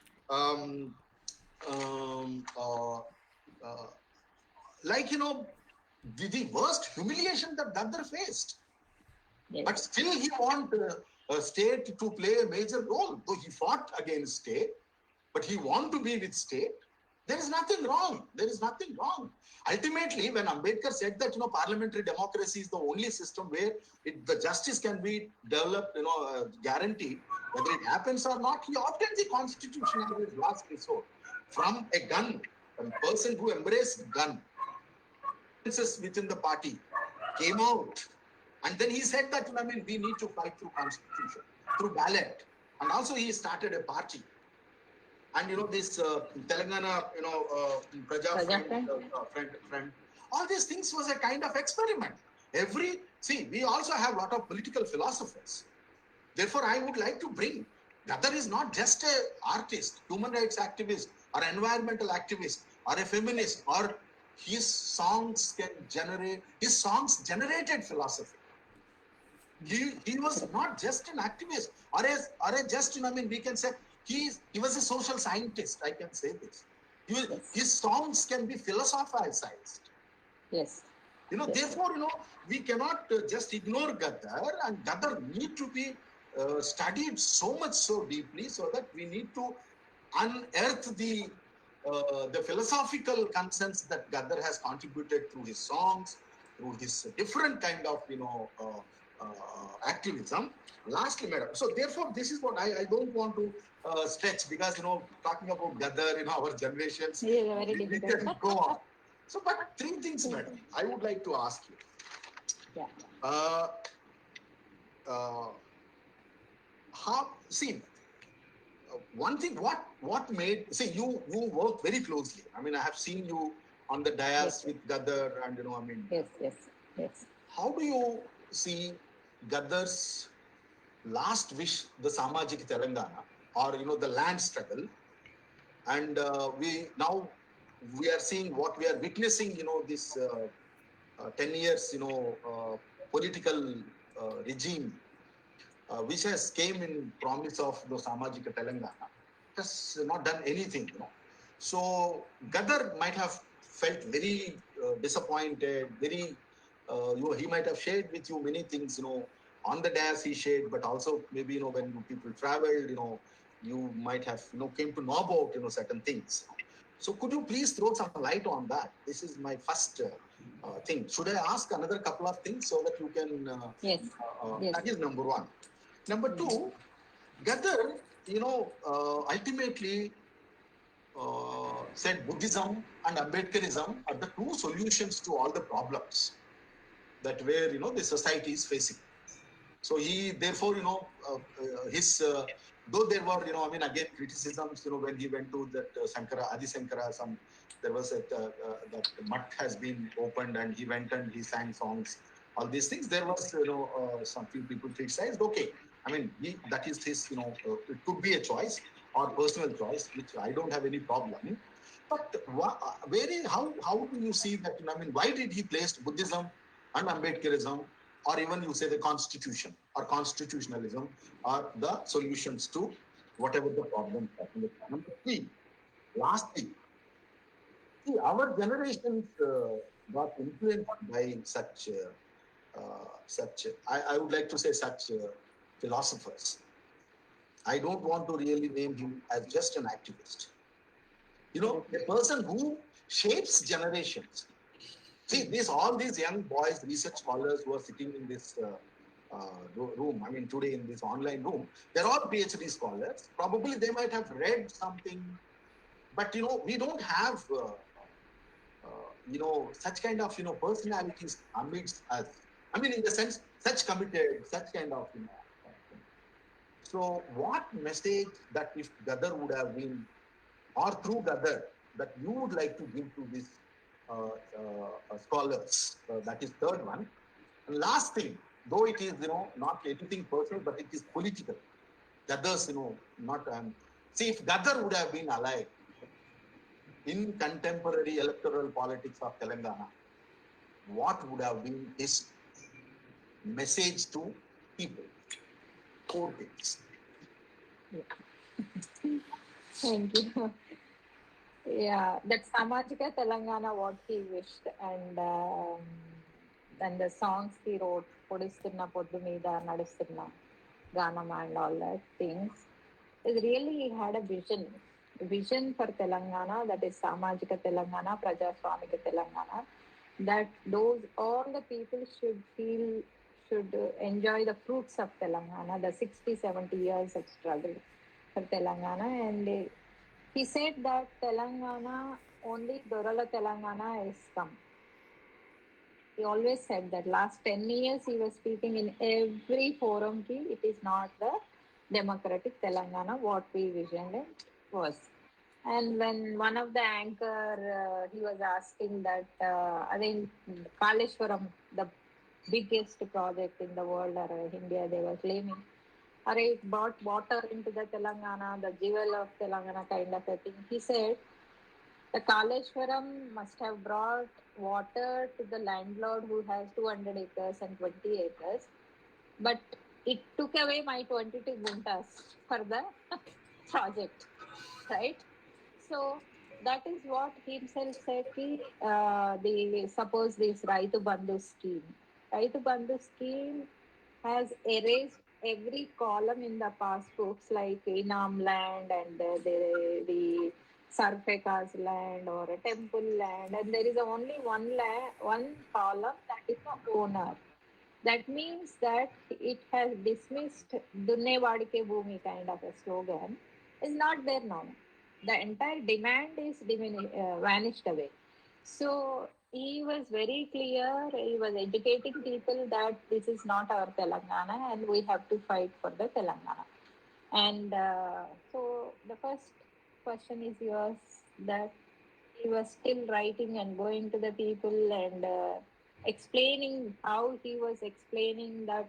Like the worst humiliation that Gaddar faced, but still he want state to play a major role. Though he fought against state, but he want to be with state. There is nothing wrong. Ultimately, when Ambedkar said that parliamentary democracy is the only system where the justice can be developed, guaranteed, whether it happens or not, he opted the constitution as his last resort. From a gun, a person who embraced gun, within the party came out, and then he said that we need to fight through constitution, through ballot, and also he started a party. And this Telangana, friend, all these things was a kind of experiment. We also have a lot of political philosophers. Therefore, I would like to bring, Gaddar is not just an artist, human rights activist, or environmental activist, or a feminist, or his songs generated philosophy. He was not just an activist, or just, we can say, he was a social scientist, I can say this. His songs can be philosophized. Therefore, we cannot just ignore Gaddar, and Gaddar need to be studied so deeply, so that we need to unearth the philosophical concerns that Gaddar has contributed through his songs, through his different kind of activism. Lastly, Madam, so therefore this is what I don't want to stretch, because talking about Gaddar in our generations, we can go on. So, but three things, Madam, I would like to ask you. One thing, what made, you work very closely. I have seen you on the dais with Gaddar, and Yes. How do you see Gaddar's last wish, the Samajik Telangana, or the land struggle, and we are seeing what we are witnessing, this 10 years, political regime, which has came in promise of the Samajika Telangana, has not done anything. So Gaddar might have felt very disappointed, very, he might have shared with you many things, on the dais he shared, but also maybe, when people traveled, you might have, came to know about, certain things. So could you please throw some light on that? This is my first thing. Should I ask another couple of things so that you can? Yes. Yes. That is number one. Number two, Gaddar, ultimately said Buddhism and Ambedkarism are the two solutions to all the problems that where the society is facing. So he therefore his though there were again criticisms when he went to that Sankara Adi Sankara, there was that mutt has been opened and he went and he sang songs, all these things. There was some few people criticized. Okay, I mean that is his it could be a choice or personal choice, which I don't have any problem. But how do you see that? I mean, why did he place Buddhism and Ambedkarism, or even you say the Constitution or constitutionalism, are the solutions to whatever the problems are? Number three, lastly, see, our generations got influenced by I would like to say such philosophers. I don't want to really name him as just an activist. A person who shapes generations. See, all these young boys, research scholars who are sitting in this room, I mean, today in this online room, they're all PhD scholars. Probably they might have read something, but, we don't have, such kind of, personalities amidst us. I mean, in the sense, such committed, such kind of, So what message that if Gaddar would have been, or through Gaddar, that you would like to give to these scholars? That is third one. And last thing, though it is not anything personal, but it is political. Gaddar's not. See, if Gaddar would have been alive in contemporary electoral politics of Telangana, what would have been his message to people? Four things. Thank you. Yeah, that Samajika Telangana, what he wished, and the songs he wrote, Podistunna Poddu Meeda Nadustunna Ganama and all that things, is really he had a vision for Telangana, that is Samajika Telangana, Prajaswamika Telangana, that all the people should enjoy the fruits of Telangana, the 60-70 years of struggle for Telangana. And he said that Telangana, only Dorala Telangana is come. He always said that. Last 10 years he was speaking in every forum, it is not the democratic Telangana what we visioned was. And when one of the anchor, he was asking that, I think Kaleshwaram, the biggest project in the world or India, they were claiming, it brought water into the Telangana, the jewel of Telangana kind of a thing. He said, the Kaleshwaram must have brought water to the landlord who has 200 acres and 20 acres, but it took away my 22 guntas for the project, right? So that is what he himself said. Suppose this Raitu Bandhu scheme. Raitu Bandhu scheme has erased every column in the passbooks, like Inam land and the Sarfeka's land or a temple land, and there is only one column that is the owner. That means that it has dismissed Dunne Vadike Bhumi kind of a slogan is not there now. The entire demand is vanished away. So he was very clear. He was educating people that this is not our Telangana and we have to fight for the Telangana. And so the first question is yours, that he was still writing and going to the people and explaining how he was explaining that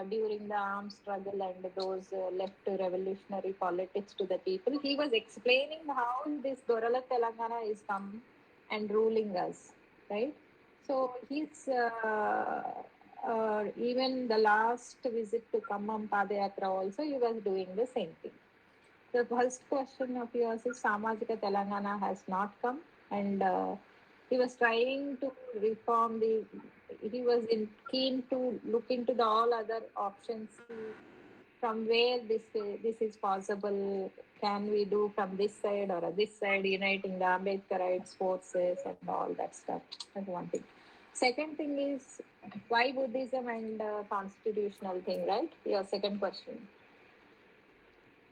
during the armed struggle and those left revolutionary politics to the people. He was explaining how this Dorala Telangana is come and ruling us, right? So he's even the last visit to Khammam Padayatra also, he was doing the same thing. The first question of yours is Samajika Telangana has not come, and he was trying to reform he was keen to look into all other options. from where this is possible. Can we do from this side or this side, uniting the Ambedkarites forces and all that stuff? That's one thing. Second thing is why Buddhism and constitutional thing, right? Your second question.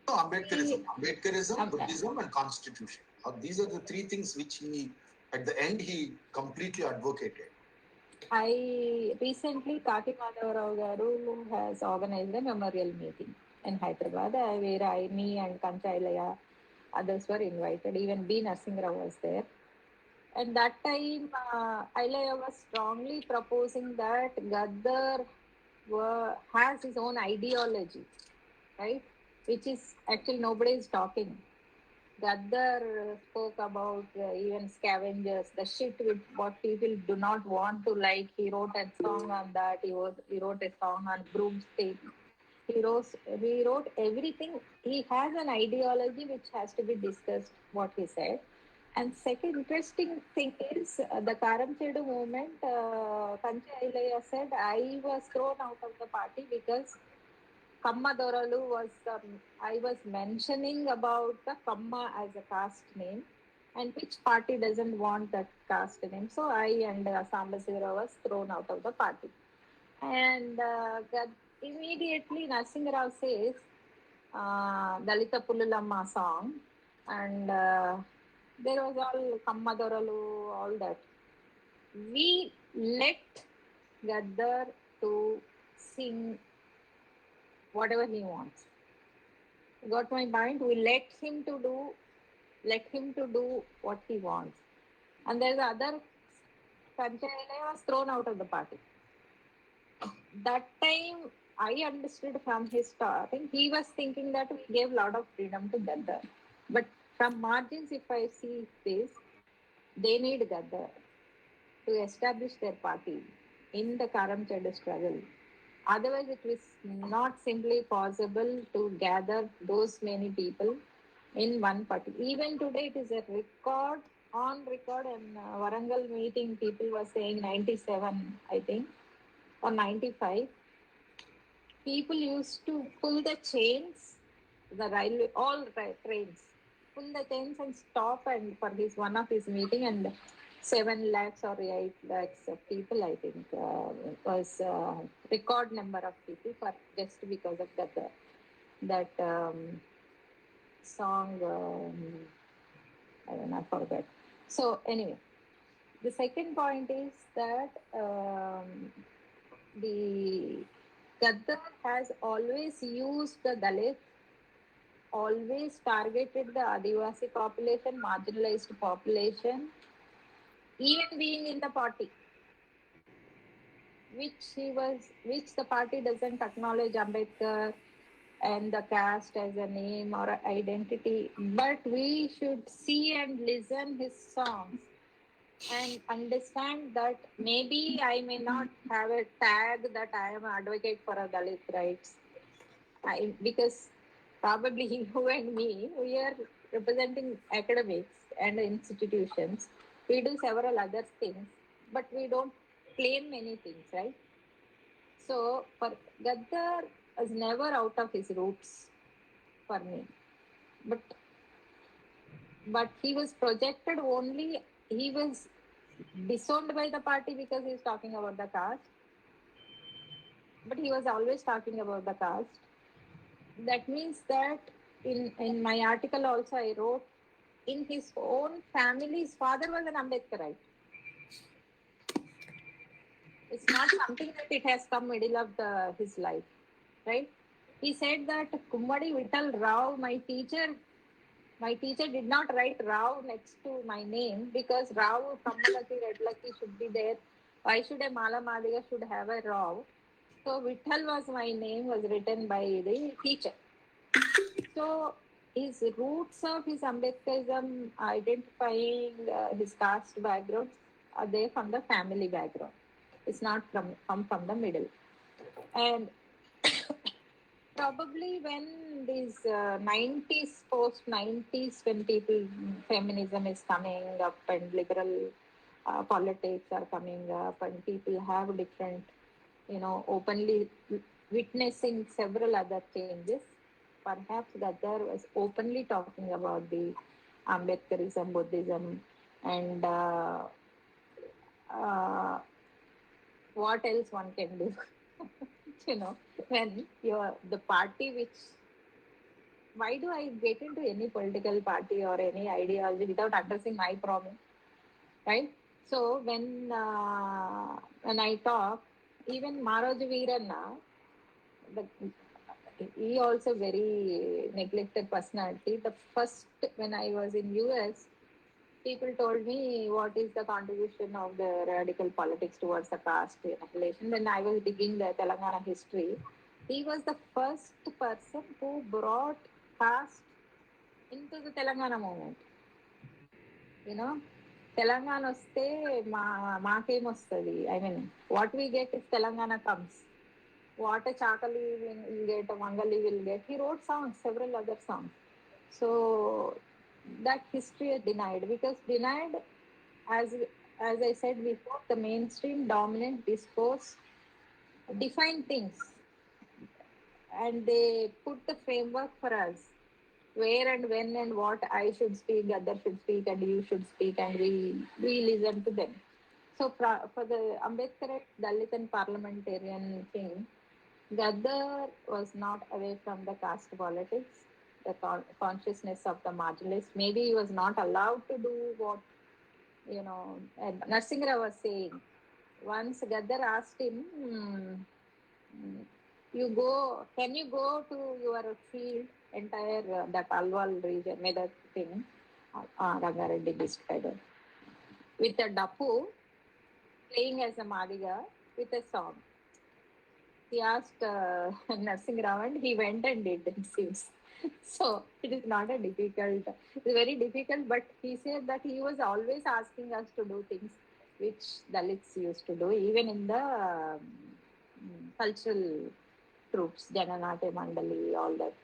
No, Ambedkarism, Okay. Buddhism, and Constitution. These are the three things which he, at the end, he completely advocated. I recently, Karimnagar garu has organized a memorial meeting in Hyderabad where me and Kanchailaya, others were invited. Even B. Narsingh Rao was there. And that time, Ailaya was strongly proposing that Gaddar has his own ideology, right? Which is actually nobody is talking. Gaddar spoke about even scavengers, the shit with what people do not want to like. He wrote a song on that. He wrote a song on broomstick. He wrote everything. He has an ideology which has to be discussed, what he said. And second interesting thing is the Karamchedu movement, Kancha Ailaya said, I was thrown out of the party because Kamma Doralu was, I was mentioning about the Kamma as a caste name, and which party doesn't want that caste name. So I and Sambasivara was thrown out of the party. And immediately Narsingh Rao says, Dalita Pululamma song, and there was all Kamma Doralu, all that. We let Gaddar to sing whatever he wants. Got my point? We let him to do what he wants. And there's other Panchayana was thrown out of the party. That time I understood from his starting, he was thinking that we gave a lot of freedom to Gaddar. But from margins, if I see this, they need Gaddar to establish their party in the Karamchedu struggle. Otherwise, it was not simply possible to gather those many people in one party. Even today, it is a record, on record, and Warangal meeting, people were saying 97, I think, or 95. People used to pull the chains, the railway, all trains, pull the chains and stop and for his one of his meeting, and 7 lakhs or 8 lakhs of people, I think, was record number of people for just because of that song. I don't know, I forgot. So anyway, the second point is that the Gaddar has always used the Dalit, always targeted the Adivasi population, marginalized population, even being in the party, which the party doesn't acknowledge Ambedkar and the caste as a name or identity. But we should see and listen his songs and understand that maybe I may not have a tag that I am an advocate for a Dalit rights. Because probably you and me, we are representing academics and institutions. We do several other things, but we don't claim many things, right? So for Gaddar was never out of his roots for me. But he was projected only, he was disowned by the party because he was talking about the caste. But he was always talking about the caste. That means that in my article also I wrote, in his own family, his father was an Ambedkarite. It's not something that it has come middle of his life, right? He said that Kummadi Vittal Rao, my teacher did not write Rao next to my name because Rao, Kammalaki, Redlaki should be there. Why should a Mala Madiga should have a Rao? So Vittal was my name, was written by the teacher. So his roots of his Ambedkarism, identifying his caste background, are there from the family background. It's not come from the middle. And probably when these 90s, post-90s, when feminism is coming up and liberal politics are coming up and people have different, openly witnessing several other changes. Perhaps Gaddar was openly talking about the Ambedkarism, Buddhism, and uh, what else one can do. When you're the party which, why do I get into any political party or any ideology without addressing my problem, right? So when I talk, even Maharaj Veeranna, the, he also very neglected personality. The first, when I was in US, people told me what is the contribution of the radical politics towards the caste annihilation. When I was digging the Telangana history, he was the first person who brought caste into the Telangana movement. Telangana వస్తే మాకేమొస్తుంది. I mean, what we get if Telangana comes. What a Chakali will get, a Mangali will get. He wrote songs, several other songs. So that history is denied, because denied, as I said before, the mainstream dominant discourse define things, and they put the framework for us, where and when and what I should speak, Gaddar should speak, and you should speak, and we listen to them. So for the Ambedkarite Dalit and parliamentarian thing, Gaddar was not away from the caste politics, the consciousness of the marginalist. Maybe he was not allowed to do what, Narsingra was saying. Once Gaddar asked him, can you go to your field, entire that Alwal region, Medak thing, Rangareddy district, with a dapu, playing as a Madiga with a song. He asked Narsingh Rao, and he went and did, it seems. So it is not a difficult, it's very difficult, but he said that he was always asking us to do things which Dalits used to do, even in the cultural troops, Jananate Mandali, all that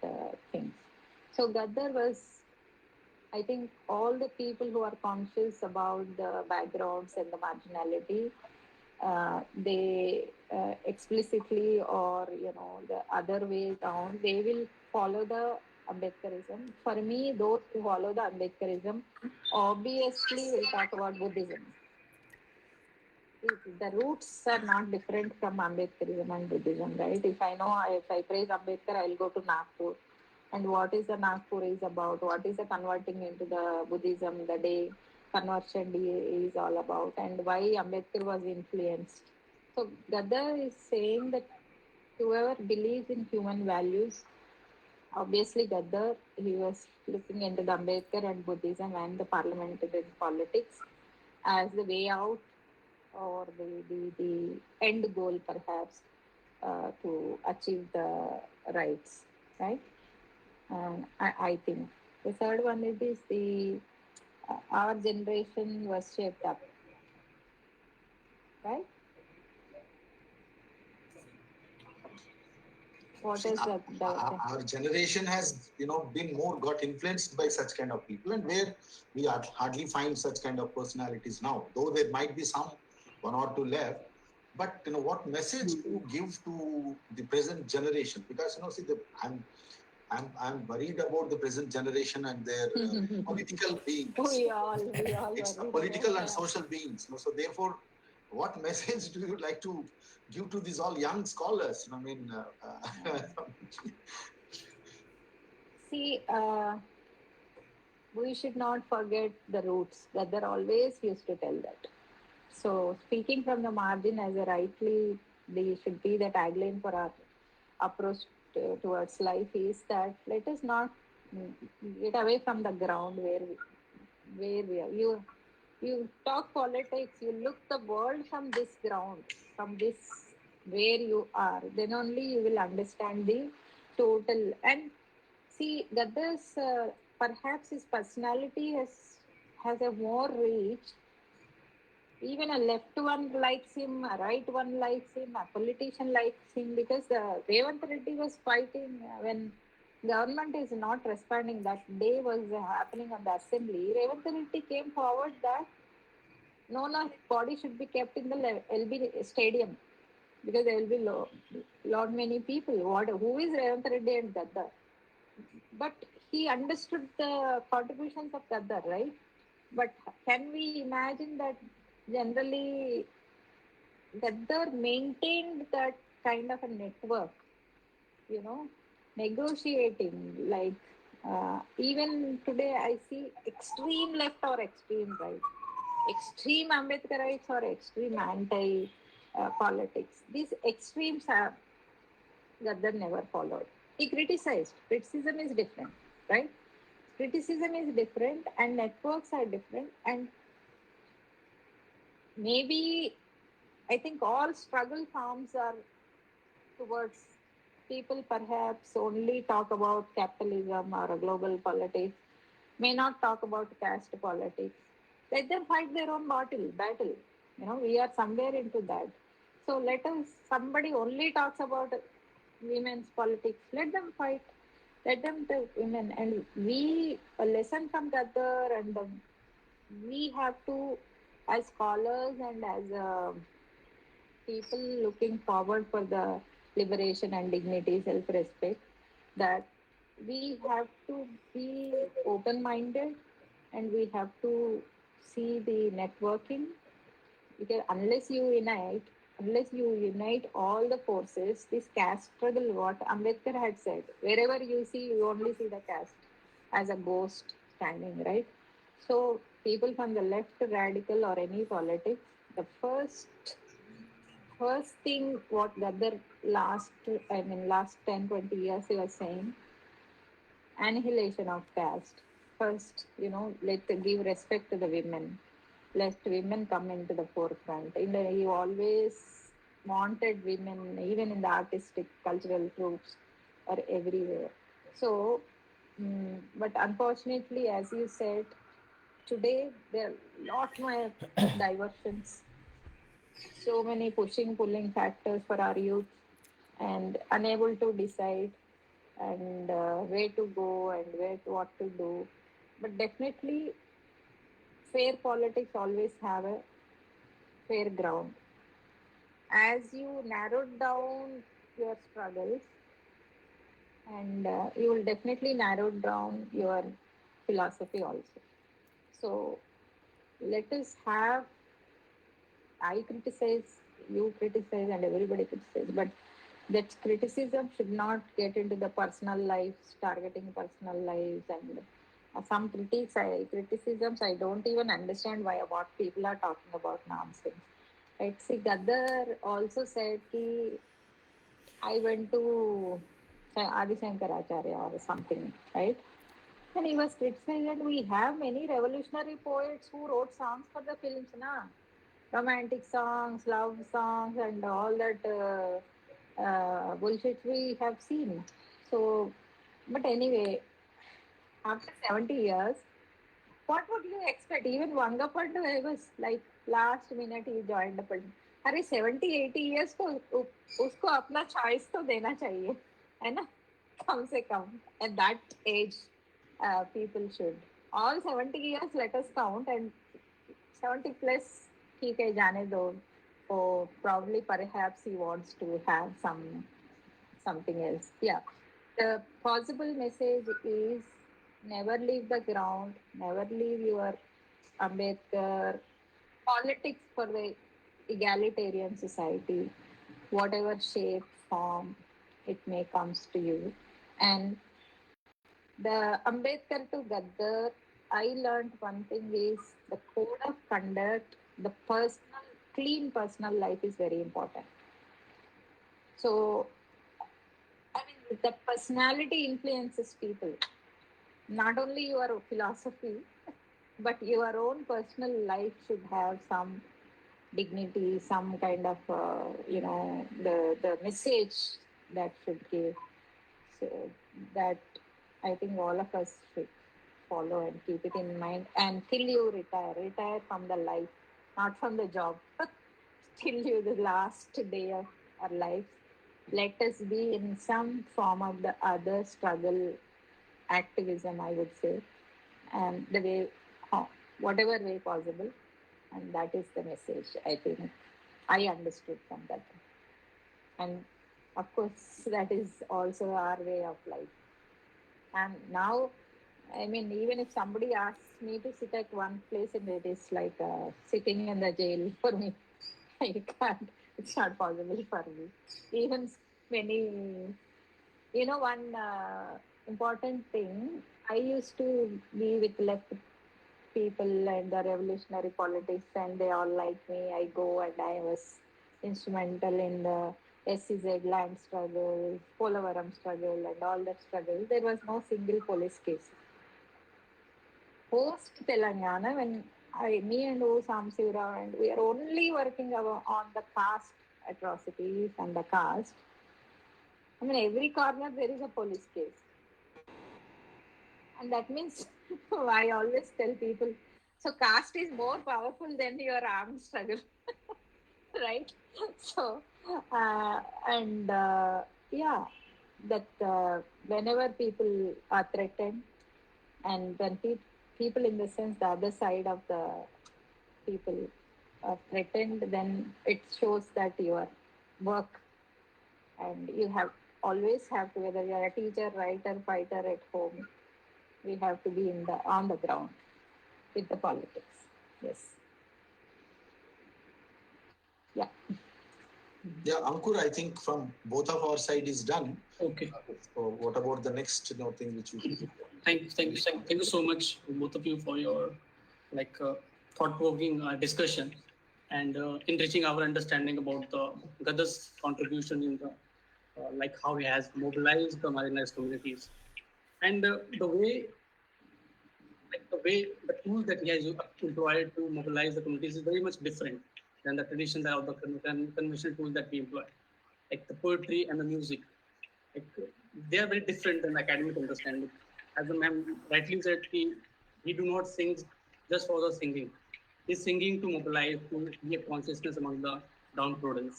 things. So Gaddar was, I think, all the people who are conscious about the backgrounds and the marginality, they explicitly or the other way down, they will follow the Ambedkarism. For me, those who follow the Ambedkarism obviously will talk about Buddhism. The roots are not different from Ambedkarism and Buddhism, right? If I praise Ambedkar, I'll go to Nagpur. And what is the Nagpur is about? What is the converting into the Buddhism, the day conversion is all about, and why Ambedkar was influenced. So Gaddar is saying that whoever believes in human values, obviously Gaddar, he was looking into the Ambedkar and Buddhism and the parliamentary politics as the way out, or the end goal, perhaps, to achieve the rights, right? I think the third one is the our generation was shaped up, right? What See, is that? our generation has been more got influenced by such kind of people, and where we hardly find such kind of personalities now, though there might be some one or two left. But what message do you give to the present generation? Because see, I'm worried about the present generation and their political beings. We all It's worried, political and yeah. social beings. So therefore, what message do you like to give to these all young scholars? See, we should not forget the roots. Gaddar always used to tell that. So speaking from the margin, as a rightly, they should be the tagline for our approach towards life, is that let us not get away from the ground where we are. You talk politics, you look the world from this ground, from this where you are, then only you will understand the total. And see, Gaddar's perhaps his personality has a more reach. Even a left one likes him, a right one likes him, a politician likes him, because Revanth Reddy was fighting when government is not responding. That day was happening on the assembly. Revanth Reddy came forward that no, his body should be kept in the LB stadium. because there will be lot many people. Who is Revanth Reddy and Gaddar? But he understood the contributions of Gaddar, right? But can we imagine that generally Gaddar maintained that kind of a network, you know, negotiating, like even today I see extreme left or extreme right, extreme Ambedkarites or extreme anti politics. These extremes have Gaddar never followed. He criticized. Criticism is different, right? Criticism is different and networks are different. And maybe I think all struggle forms are towards people perhaps only talk about capitalism or global politics, may not talk about caste politics. Let them fight their own battle. We are somewhere into that. So let us, somebody only talks about women's politics, let them fight. Let them tell women. And we, a lesson from Gaddar, and we have to, as scholars and as people looking forward for the liberation and dignity, self-respect, that we have to be open-minded and we have to see the networking, because unless you unite all the forces, this caste struggle, what Ambedkar had said, wherever you see, you only see the caste as a ghost standing, right? So people from the left, radical or any politics, the first thing what Gaddar last 10, 20 years he was saying, annihilation of caste. First, let give respect to the women. Let women come into the forefront. He always wanted women, even in the artistic, cultural groups or everywhere. So, but unfortunately, as you said, today there are lot more diversions, so many pushing, pulling factors for our youth, and unable to decide and where to go and what to do. But definitely, fair politics always have a fair ground. As you narrowed down your struggles, and you will definitely narrow down your philosophy also. So let us have, I criticize, you criticize, and everybody criticizes, but that criticism should not get into the personal lives, targeting personal lives, and some criticisms, I don't even understand what people are talking about nonsense. Right? See, Gaddar also said that I went to Adi Shankaracharya or something, right? And he was criticizing that we have many revolutionary poets who wrote songs for the films, romantic songs, love songs, and all that bullshit we have seen. So, but anyway, after 70 years, what would you expect? Even Vangapandu, I was like, last minute he joined the party. अरे 70-80 years को उसको अपना choice तो देना चाहिए, है ना? कम से कम at that age, people should. All 70 years, let us count, and 70 plus, ठीक है, जाने दो. So probably, perhaps he wants to have something else. Yeah. The possible message is never leave the ground, never leave your Ambedkar politics for the egalitarian society, whatever shape, form it may comes to you. And the Ambedkar to Gaddar, I learned one thing is the code of conduct, the clean personal life is very important. So, I mean, the personality influences people. Not only your philosophy, but your own personal life should have some dignity, some kind of, the message that should give. So that I think all of us should follow and keep it in mind until you retire from the life, not from the job, till you the last day of our life. Let us be in some form of the other struggle, activism, I would say, and the way, whatever way possible. And that is the message I think I understood from that. And of course, that is also our way of life. And now, I mean, even if somebody asks me to sit at one place, and it is like sitting in the jail for me. I can't. It's not possible for me. Even many, one important thing. I used to be with left people and the revolutionary politics, and they all like me. I go and I was instrumental in the SCZ land struggle, Polavaram struggle, and all that struggle. There was no single police case. Post Telangana, when me and O Samsivra, and we are only working on the caste atrocities and the caste. I mean, every corner there is a police case. And that means I always tell people, so caste is more powerful than your armed struggle, right? So, and yeah, that whenever people are threatened, and when people in the sense the other side of the people are threatened, then it shows that your work, and you have always have to, whether you're a teacher, writer, fighter at home, we have to be on the ground with the politics. Yes. Yeah. Yeah, Ankur, I think from both of our side is done. Okay. So what about the next thing which we Thank you so much, both of you, for your thought-provoking discussion and enriching our understanding about the Gaddar's contribution in the how he has mobilized the marginalized communities, and the tools that he has employed to mobilize the communities is very much different than the traditional of the conventional tools that we employ, like the poetry and the music. Like, they are very different than academic understanding. As the ma'am rightly said, he do not sing just for the singing. He's singing to mobilize, to create consciousness among the downtrodden.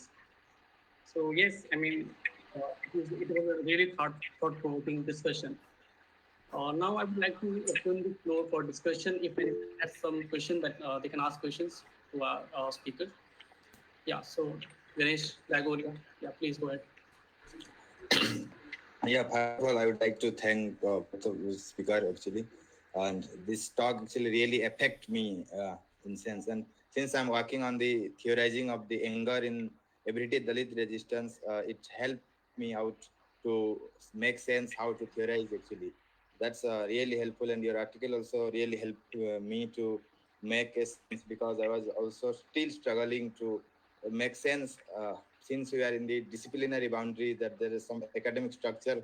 So yes, I mean, it was a really thought-provoking discussion. Now I would like to open the floor for discussion. If anyone has some question, that they can ask questions to our speakers. Yeah, so Ganesh, Dagoria, yeah, please go ahead. Yeah, first of all, I would like to thank both of the speaker actually, and this talk actually really affect me in sense. And since I'm working on the theorizing of the anger in everyday Dalit resistance, it helped me out to make sense how to theorize actually. That's really helpful, and your article also really helped me to make a sense, because I was also still struggling to make sense. Since we are in the disciplinary boundary, that there is some academic structure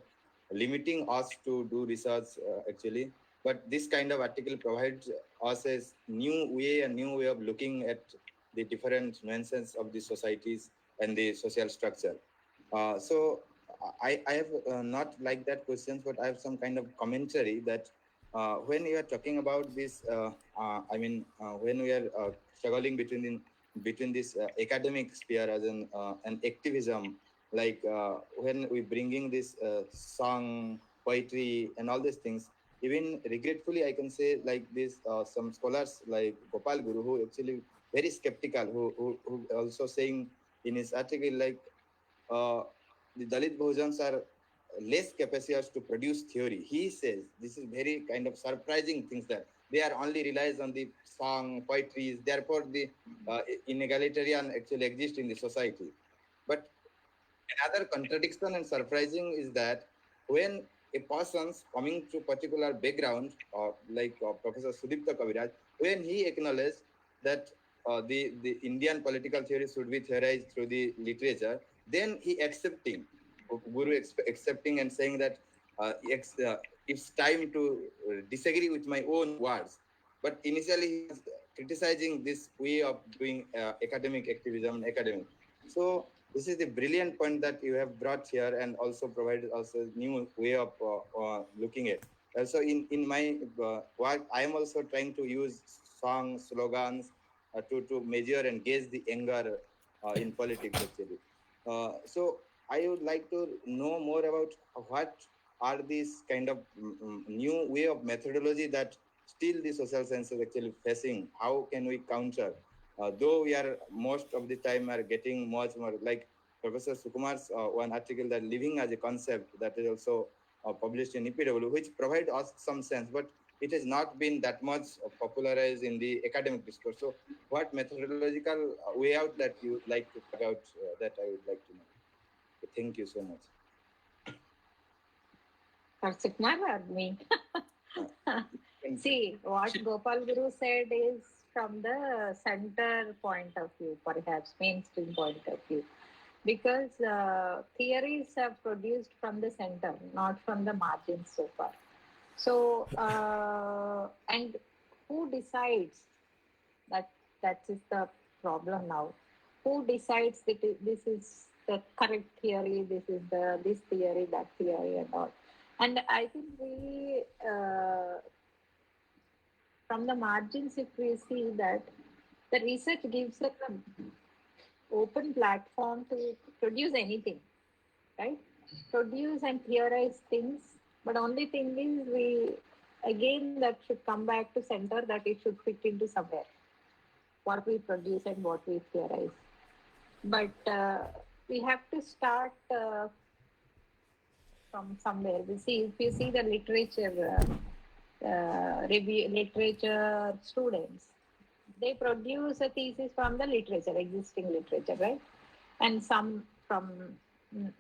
limiting us to do research actually. But this kind of article provides us a new way of looking at the different nuances of the societies and the social structure. So I have not like that questions, but I have some kind of commentary that when you are talking about this, when we are struggling between this academic sphere as an activism, when we bringing this song, poetry, and all these things. Even regretfully, I can say like this, some scholars like Gopal Guru, who actually very skeptical, who also saying in his article the Dalit Bahujans are less capacious to produce theory. He says this is very kind of surprising things, that they are only relies on the song, poetry. Therefore, the inegalitarian actually exist in the society. But another contradiction and surprising is that when a person's coming to particular background, Professor Sudipta Kaviraj, when he acknowledged that the Indian political theory should be theorized through the literature, then he accepting and saying that it's time to disagree with my own words. But initially he was criticizing this way of doing academic activism, academic. So this is the brilliant point that you have brought here, and also provided us a new way of looking at. Also, in my work, I am also trying to use songs, slogans to measure and gauge the anger in politics, actually. So I would like to know more about what are these kind of new way of methodology that still the social sciences actually facing. How can we counter? Though we are most of the time are getting much more like Professor Sukumar's one article, that living as a concept, that is also published in EPW, which provide us some sense, but it has not been that much popularized in the academic discourse. So what methodological way out that you would like to talk out, that I would like to know. Thank you so much. For Sukumar or me? See, what Gopal Guru said is from the center point of view, perhaps mainstream point of view, because theories are produced from the center, not from the margins so far. So, and who decides that? That is the problem now. Who decides that this is the correct theory? This is this theory, that theory, and all. And I think we, from the margins, if we see that the research gives us an open platform to produce anything, right? Produce and theorize things. But only thing is, again, that should come back to center, that it should fit into somewhere, what we produce and what we theorize. But we have to start from somewhere. If you see the literature review, literature students, they produce a thesis from the literature, existing literature, right? And some from,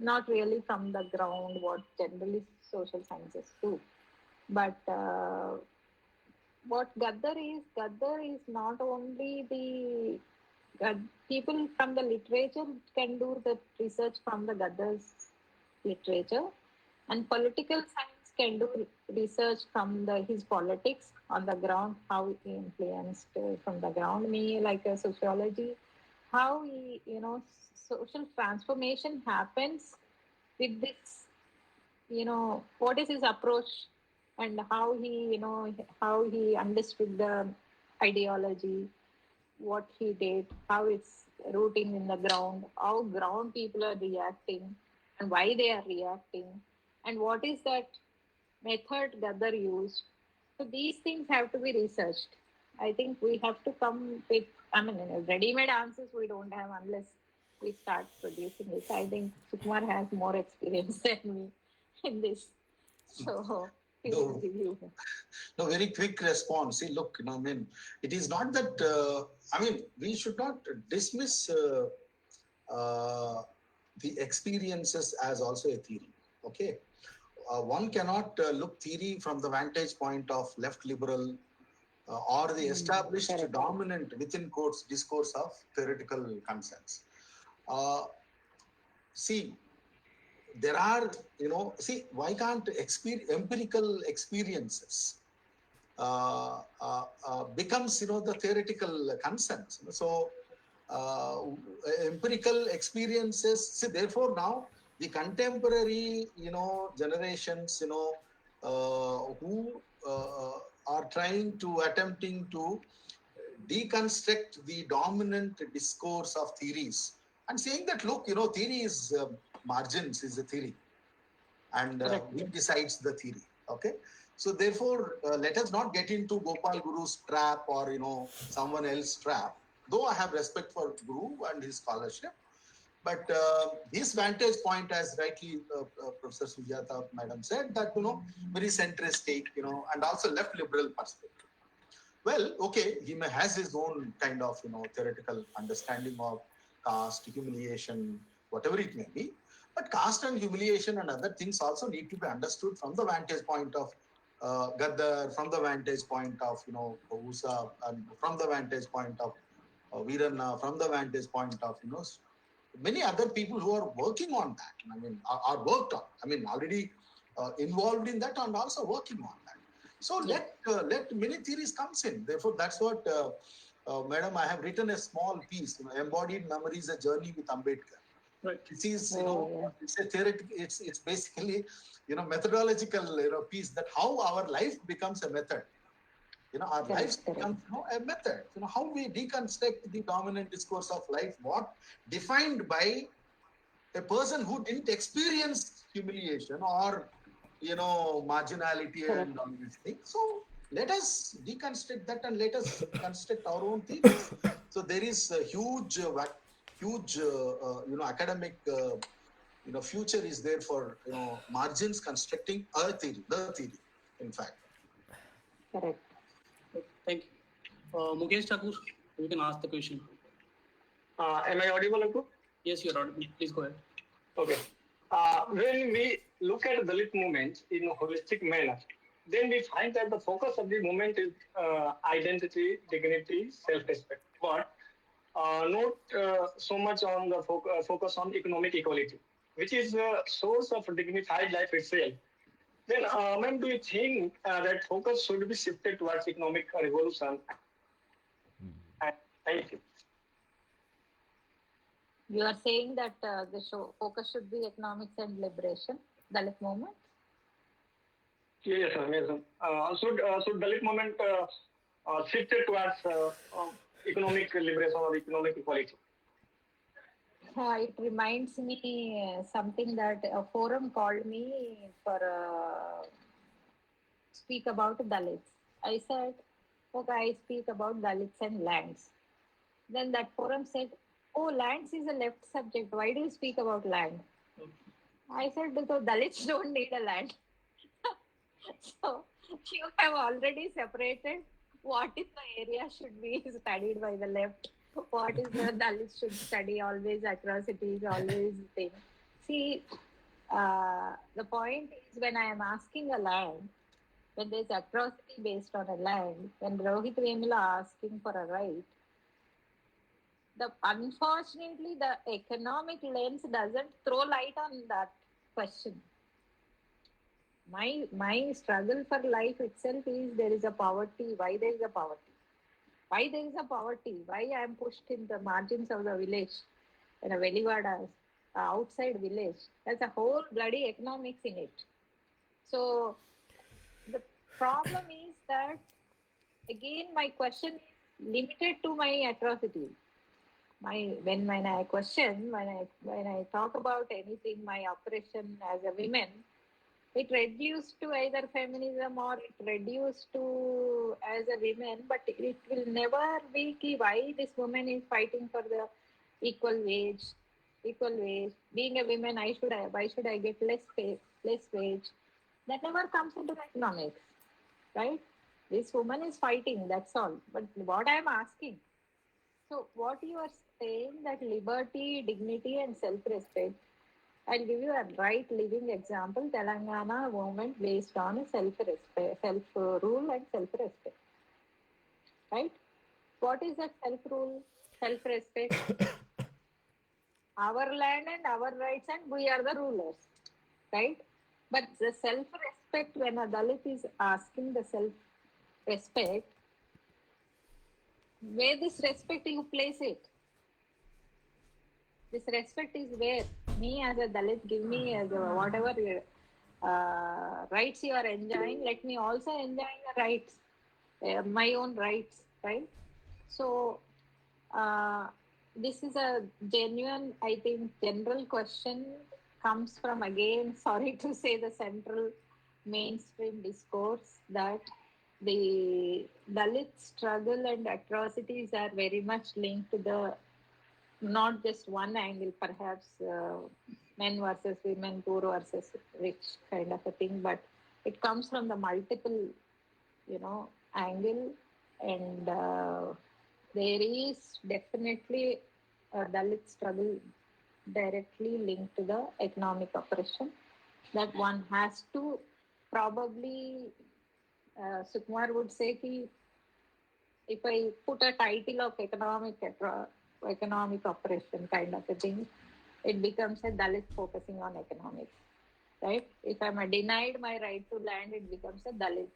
not really from the ground, what generally social sciences do. But what Gaddar is not only the people from the literature can do the research from the Gaddar's literature, and political science can do research from his politics on the ground, how he influenced from the ground. Me, like a sociology, how he, social transformation happens with this, what is his approach, and how he, how he understood the ideology, what he did, how it's rooting in the ground, how ground people are reacting, and why they are reacting, and what is that method Gaddar used. So these things have to be researched. I think we have to come with, ready-made answers we don't have unless we start producing it. I think Sukumar has more experience than me in this. So he will give you. No, very quick response. See, look, it is not that, we should not dismiss the experiences as also a theory. Okay. One cannot look theory from the vantage point of left liberal or the established dominant, within quotes, discourse of theoretical consensus. See, there are, why can't empirical experiences becomes, the theoretical consensus. So, empirical experiences, see, therefore now the contemporary, generations, who are attempting to deconstruct the dominant discourse of theories and saying that, look, theory is margins is a theory, and we decides the theory. Okay, so therefore let us not get into Gopal Guru's trap or someone else's trap. Though I have respect for Guru and his scholarship, but his vantage point, as rightly Professor Sujatha Madam said, that very centrist take, and also left liberal perspective. Well, okay, he has his own kind of theoretical understanding of caste, humiliation, whatever it may be. But caste and humiliation and other things also need to be understood from the vantage point of Gaddar, from the vantage point of Usa, and from the vantage point of Veeranna, from the vantage point of many other people who are working on that. Are worked on. Already involved in that and also working on that. So let many theories comes in. Therefore, that's what, Madam, I have written a small piece, Embodied Memories, a Journey with Ambedkar. Right. It is, it's a theoretical, it's basically, methodological, piece, that how our life becomes a method. Our lives become a method. How we deconstruct the dominant discourse of life, what defined by a person who didn't experience humiliation or marginality and all these things. So let us deconstruct that and let us construct our own theories. So there is a huge huge, academic, future is there for, margins constructing the theory, in fact. Correct. Thank you. Mukesh Thakur, you can ask the question. Am I audible, Anku? Yes, you're audible. Please go ahead. Okay. When we look at the Dalit movement in a holistic manner, then we find that the focus of the movement is identity, dignity, self-respect, but not so much on the focus on economic equality, which is a source of dignified life itself. Then, ma'am, do you think that focus should be shifted towards economic revolution? And thank you. You are saying that the focus should be economics and liberation, Dalit movement? Yes, sir. Yes, sir. Should Dalit movement shifted towards economic liberation or economic equality? It reminds me something that a forum called me for speak about Dalits. I said, okay, I speak about Dalits and lands. Then that forum said, oh, lands is a left subject. Why do you speak about land? I said, because Dalits don't need a land. So you have already separated what is the area should be studied by the left, what is the Dalits should study, always atrocities, always thing. See, the point is when I am asking a land, when there is atrocity based on a land, when Rohit Vemula asking for a right, unfortunately the economic lens doesn't throw light on that question. My struggle for life itself is there is a poverty. Why there is a poverty? Why there is a poverty? Why I am pushed in the margins of the village, in a Velivada, outside village? There's a whole bloody economics in it. So the problem is that, again, my question is limited to my atrocity. When I talk about anything, my oppression as a woman, it reduced to either feminism or it reduced to as a woman, but it will never be why this woman is fighting for the equal wage. Being a woman, why should I get less wage? That never comes into economics, right? This woman is fighting, that's all. But what I am asking, so what you are saying that liberty, dignity and self-respect, I'll give you a right living example, Telangana movement based on self-respect, self-rule and self-respect, right? What is that self-rule, self-respect? Our land and our rights and we are the rulers, right? But the self-respect, when a Dalit is asking the self-respect, where this respect you place it? This respect is where me as a Dalit, give me as a whatever rights you are enjoying, let me also enjoy the rights, my own rights, right? So this is a genuine, I think, general question comes from, again, sorry to say, the central mainstream discourse that the Dalit struggle and atrocities are very much linked to the, not just one angle, perhaps men versus women, poor versus rich kind of a thing, but it comes from the multiple, angle, and there is definitely a Dalit struggle directly linked to the economic oppression that one has to probably, Sukumar would say, if I put a title of economic oppression kind of a thing, it becomes a Dalit focusing on economics, right? If I'm denied my right to land, it becomes a Dalit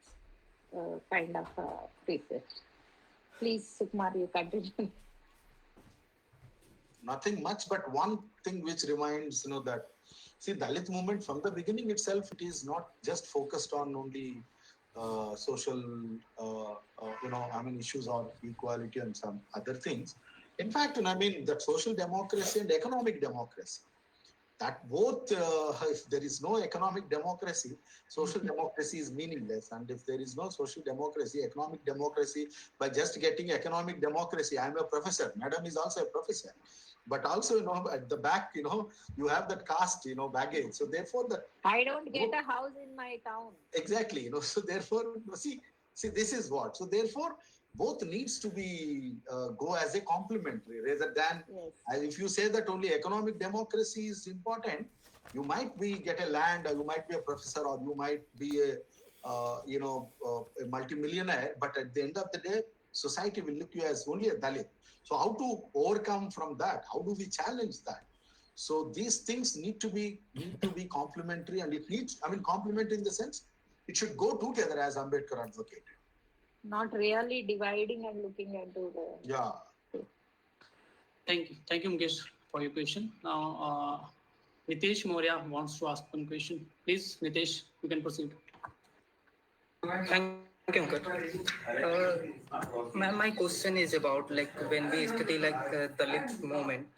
kind of research. Please, Sukumar, you continue. Nothing much, but one thing which reminds, that, see, Dalit movement from the beginning itself, it is not just focused on only social, issues or equality and some other things. In fact, that social democracy and economic democracy. That both, if there is no economic democracy, social democracy is meaningless. And if there is no social democracy, economic democracy, by just getting economic democracy, I'm a professor, madam is also a professor. But also, at the back, you have that caste, baggage. So therefore, I don't get a house in my town. exactly, so therefore, see, this is what. So therefore, both needs to be go as a complementary rather than if you say that only economic democracy is important, you might get a land, or you might be a professor, or you might be a multimillionaire, but at the end of the day, society will look you as only a Dalit. So how to overcome from that? How do we challenge that? So these things need to be complementary, and it needs, complementary in the sense it should go together as Ambedkar advocated. Not really dividing and looking into the. Yeah. Thank you, Mukesh, for your question. Now, Nitesh Maurya wants to ask one question. Please, Nitesh, you can proceed. Thank you, Ankar. My question is about when we study Dalit movement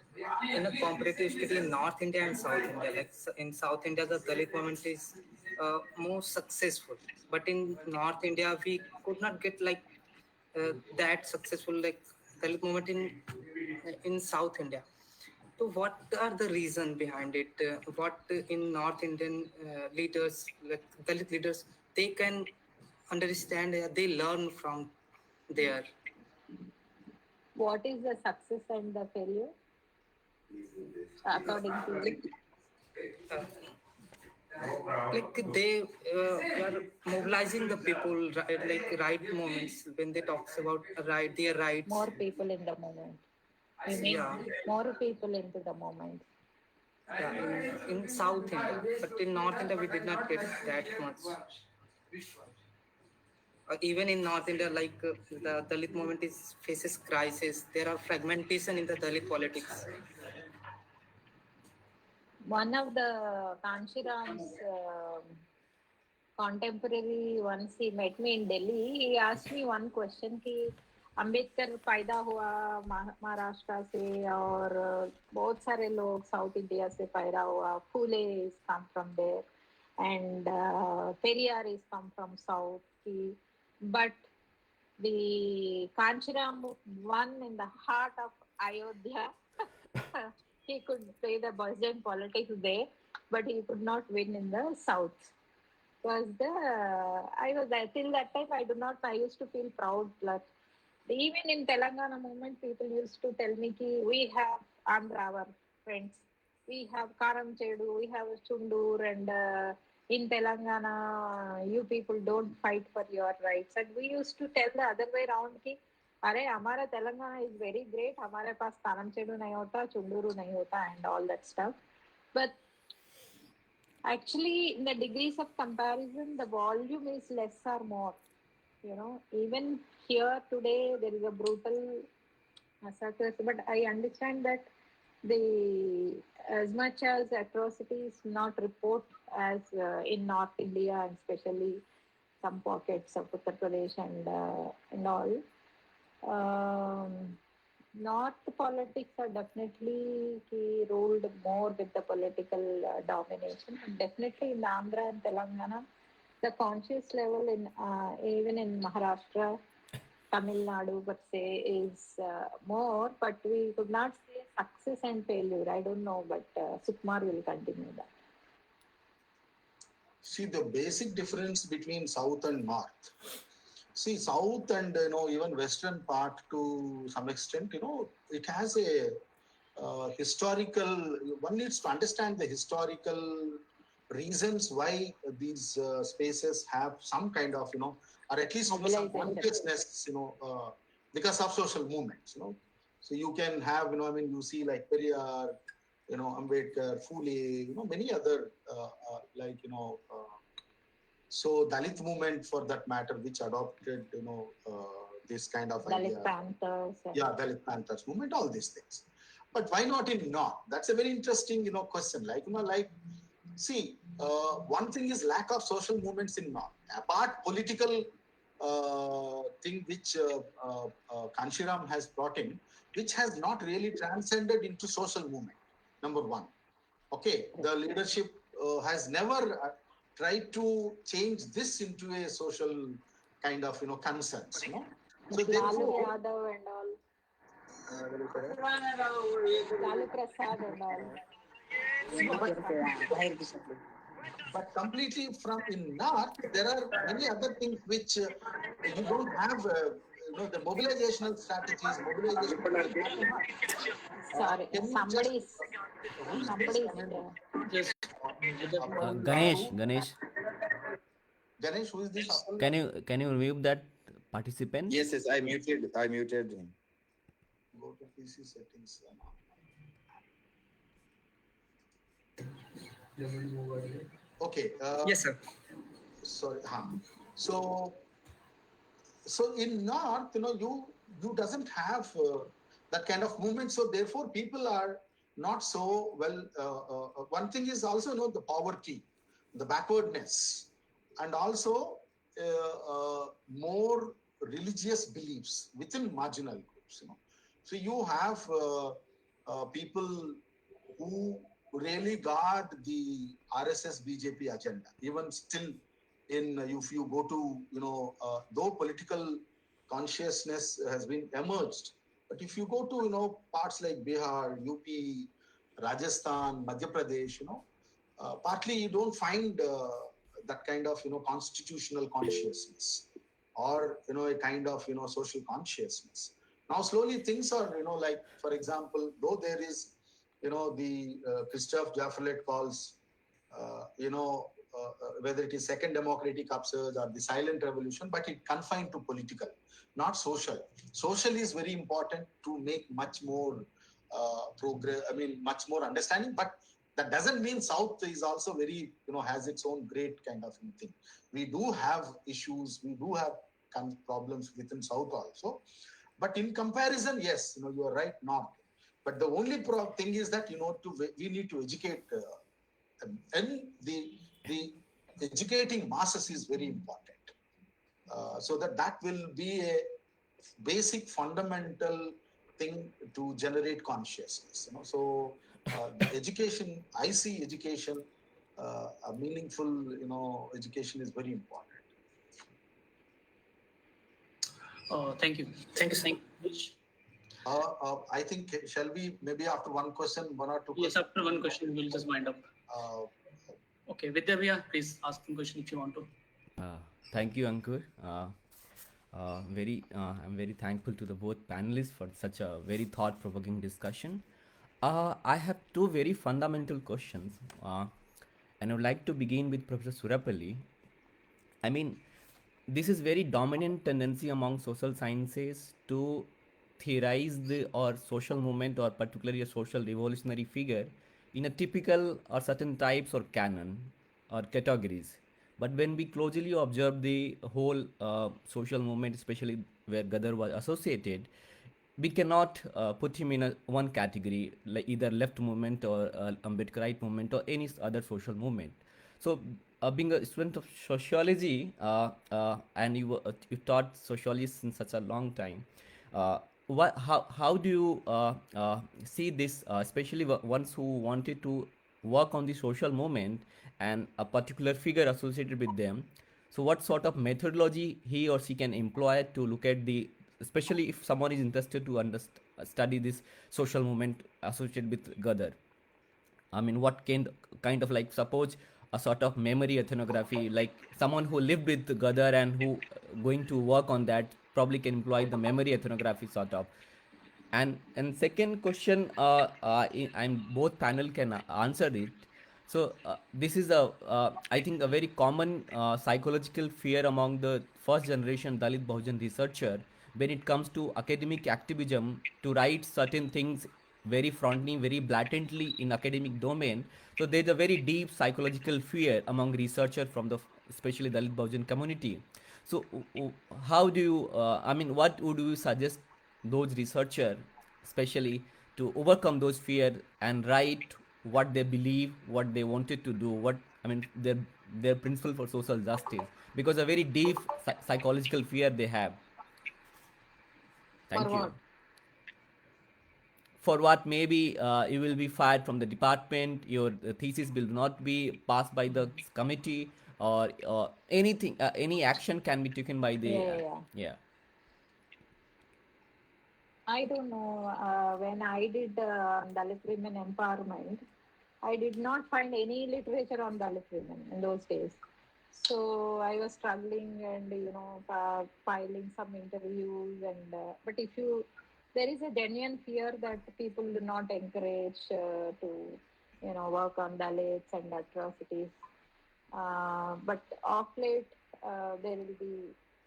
in a comparative study in North India and South India. In South India, the Dalit movement is more successful, but in North India, we could not get that successful Dalit movement in South India. So, what are the reason behind it? What in North Indian leaders, Dalit leaders, they can understand, they learn from there. What is the success and the failure? According to you? They are mobilizing the people, right moments when they talks about their rights. More people in the moment. You mean more people into the moment. Yeah, in South India, but in North India we did not get that much. Even in North India, the Dalit movement faces crisis. There are fragmentation in the Dalit politics. One of the Kanshiram's contemporary, once he met me in Delhi, he asked me one question कि अम्बेडकर पैदा हुआ महाराष्ट्र से और बहुत सारे लोग south India से पैदा हुआ, फूले is come from there and Periyar is come from south, but the Kanshiram won in the heart of Ayodhya. He could play the Bhajan politics there, but he could not win in the south. I was there till that time. I used to feel proud. Even in Telangana movement, people used to tell me ki we have Andhra, our friends. We have Karamchedu, we have Chundur, and in Telangana, you people don't fight for your rights. And we used to tell the other way around ki, अरे हमारा Telangana is very great. हमारे पास कारामचेडू नहीं होता, चुंडूरू नहीं होता, and all that stuff. But actually, in the degrees of comparison, the volume is less or more. Even here today, there is a brutal massacre. But I understand that as much as atrocities not report as in North India, and especially some pockets of Uttar Pradesh and all. North politics are definitely ruled more with the political domination. And definitely in Andhra and Telangana, the conscious level in even in Maharashtra, Tamil Nadu, but say is more. But we could not say success and failure. I don't know, but Sukumar will continue that. See, the basic difference between South and North. See, South and even Western part to some extent, it has a historical. One needs to understand the historical reasons why these spaces have some kind of, or at least some consciousness, because of social movements. So you can have, you see like Periyar, Ambedkar, Phule, many other so Dalit movement for that matter, which adopted, this kind of Dalit idea. Panthers. Dalit Panthers movement, all these things. But why not in North? That's a very interesting, question. See, one thing is lack of social movements in North. Apart political thing which Kanshiram has brought in, which has not really transcended into social movement. Number one. Okay, the leadership has never tried to change this into a social kind of concerns. So Lalu therefore, Yadav and all. Lalu Prasad and all. but completely from in North, there are many other things which you don't have. The mobilizational strategies, mobilization. Sorry, Can you somebody is. who is Somebody is. Just Ganesh, Ganesh, Ganesh, who is this? Apple? can you remove that participant? Yes, yes, I muted him. Go to PC settings. Okay. Yes, sir. Sorry. So in North, you doesn't have that kind of movement. So therefore, people are not so well. One thing is also the poverty, the backwardness, and also more religious beliefs within marginal groups. So you have people who really guard the RSS BJP agenda, even still. If you go to though political consciousness has been emerged, but if you go to parts like Bihar, UP, Rajasthan, Madhya Pradesh, partly you don't find that kind of constitutional consciousness or a kind of social consciousness. Now slowly things are like, for example, though there is the Christophe Jaffelet calls whether it is second democratic upsurge or the silent revolution, but it confined to political, not social. Social is very important to make much more progress. I mean, much more understanding. But that doesn't mean South is also very has its own great kind of thing. We do have issues. We do have problems within South also. But in comparison, yes, you are right, North. But the only thing is that we need to educate. And the educating masses is very important, so that will be a basic fundamental thing to generate consciousness. So education, I see education, a meaningful education is very important. thank you. Thank you. I think, shall we maybe after one question, one or two Yes, questions? after one question, we'll just wind up. Okay, Vidya, please ask a question if you want to. Thank you, Ankur. I'm very thankful to the both panelists for such a very thought-provoking discussion. I have two very fundamental questions, and I would like to begin with Professor Surepally. I mean, this is very dominant tendency among social sciences to theorize the or social movement or particularly a social revolutionary figure in a typical or certain types or canon or categories. But when we closely observe the whole social movement, especially where Gaddar was associated, we cannot put him in one category, like either left movement or Ambedkarite movement or any other social movement. So, being a student of sociology, and you taught sociology since such a long time, how do you see this, especially ones who wanted to work on the social movement and a particular figure associated with them? So, what sort of methodology he or she can employ to look at the, especially if someone is interested to study this social movement associated with Gaddar? I mean, what kind of, like, suppose a sort of memory ethnography, like someone who lived with Gaddar and who going to work on that probably can employ the memory ethnography sort of. And second question, I'm both panel can answer it. So this is I think a very common psychological fear among the first generation Dalit Bahujan researcher when it comes to academic activism to write certain things very frontly, very blatantly in academic domain. So there's a very deep psychological fear among researchers from the especially Dalit Bahujan community. So how do you? I mean, what would you suggest those researchers, especially to overcome those fear and write what they believe, what they wanted to do, what I mean their principle for social justice, because a very deep psychological fear they have. For Thank you. what? for what maybe you will be fired from the department, your thesis will not be passed by the committee, or anything, any action can be taken by the Yeah. yeah. I don't know. When I did Dalit women empowerment, I did not find any literature on Dalit women in those days. So I was struggling and filing some interviews but if you there is a genuine fear that people do not encourage to work on Dalits and atrocities. But of late, there will be,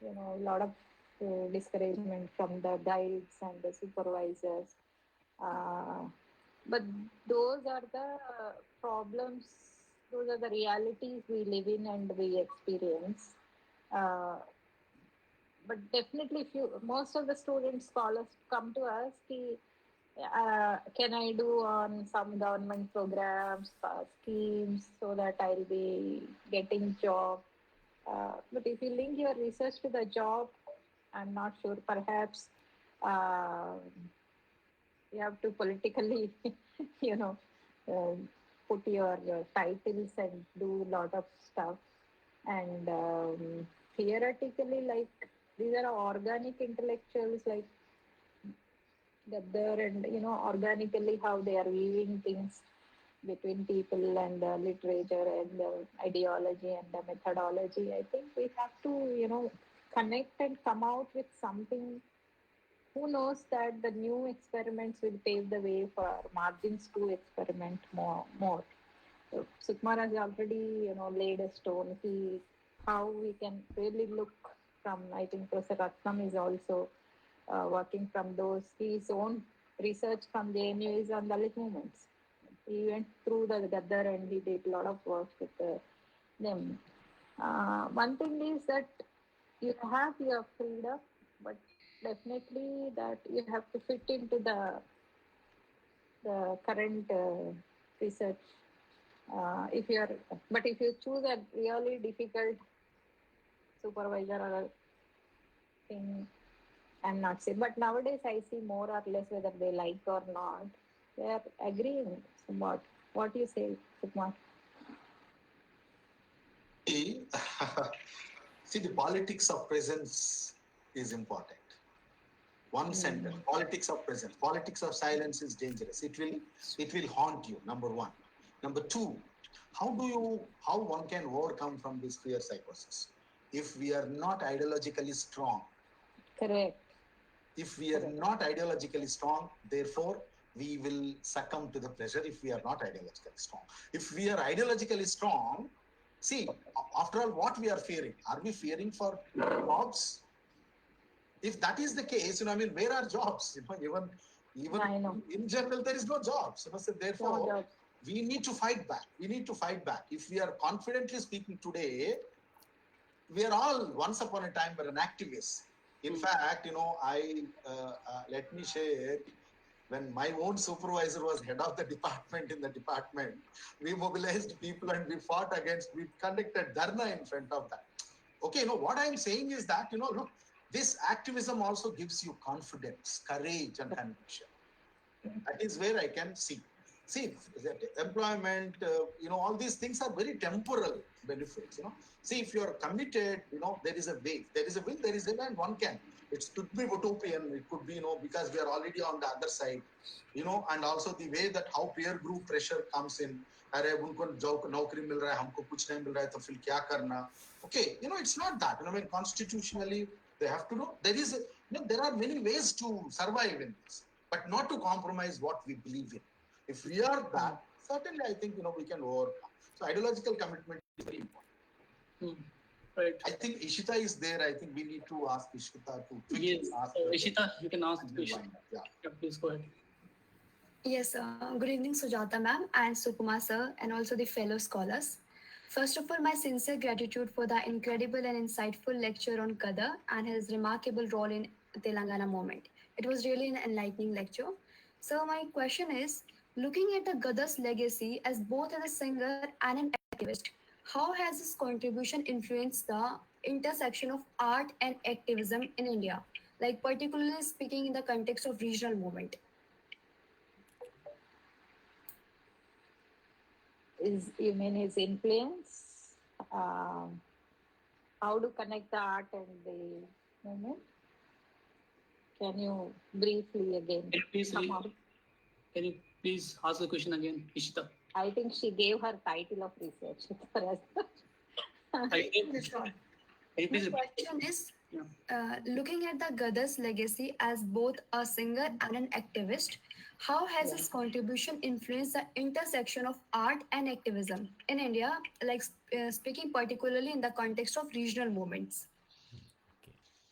a lot of discouragement from the guides and the supervisors. Uh, but those are the problems, those are the realities we live in and we experience. Uh, but definitely, if you most of the students scholars come to us, can I do on some government programs, schemes, so that I'll be getting job? But if you link your research to the job, I'm not sure. Perhaps uh, you have to politically, you know, put your titles and do a lot of stuff. And theoretically, like these are organic intellectuals like Gaddar, and organically how they are weaving things between people and literature and ideology and the methodology. I think we have to, connect and come out with something. Who knows that the new experiments will pave the way for margins to experiment more. So Sukumar has already, laid a stone. How we can really look from, I think Professor Ratnam is also working from those. His own research from JNU is on Dalit movements. He went through the Gaddar and he did a lot of work with them. One thing is that you have your freedom, but definitely that you have to fit into the current research. If you choose a really difficult supervisor or a thing, I'm not saying. But nowadays I see more or less whether they like or not, they are agreeing somewhat. What do you say, Sukumar? See, see, the politics of presence is important. One sentence: politics of presence. Politics of silence is dangerous. It will haunt you. Number one. Number two, how one can overcome from this fear psychosis? If we are not ideologically strong. Correct. If we are not ideologically strong, therefore we will succumb to the pressure if we are not ideologically strong. If we are ideologically strong, see, after all, what we are fearing? Are we fearing for jobs? If that is the case, where are jobs? Even in general, there is no jobs. So therefore, No jobs. we need to fight back. If we are confidently speaking today, we are all once upon a time were an activist. In fact, let me share, when my own supervisor was head of the department in the department, we mobilized people and we conducted dharna in front of that. Okay, what I'm saying is that, look, this activism also gives you confidence, courage, and conviction. That is where I can see. See, employment, all these things are very temporal benefits, See, if you are committed, there is a way. There is a will, there is a way, and one can. It could be utopian, it could be, because we are already on the other side, and also the way that how peer group pressure comes in. अरे उनको नौकरी मिल रहा है, हमको कुछ नहीं मिल रहा है, तो फिर क्या करना? Okay, it's not that. Constitutionally, they have to know. There are many ways to survive in this, but not to compromise what we believe in. If we are that, certainly I think, we can overcome. So ideological commitment is very important. Right. I think Ishita is there. I think we need to ask Ishita to quickly ask. Ishita, you can ask the question. Yeah, please go ahead. Yes, good evening, Sujatha ma'am and Sukumar sir, and also the fellow scholars. First of all, my sincere gratitude for the incredible and insightful lecture on Gaddar and his remarkable role in Telangana movement. It was really an enlightening lecture. So my question is, looking at the Gaddar's legacy as both as a singer and an activist, how has his contribution influenced the intersection of art and activism in India, like particularly speaking in the context of regional movement? you mean his influence? How to connect the art and the movement? Can you briefly again? Can you please come up? Can you please ask the question again, Ishita? I think she gave her title of research for us. Sure. Can you My please question is, looking at the Gaddar's legacy as both a singer and an activist, how has his contribution influenced the intersection of art and activism in India, like speaking particularly in the context of regional movements?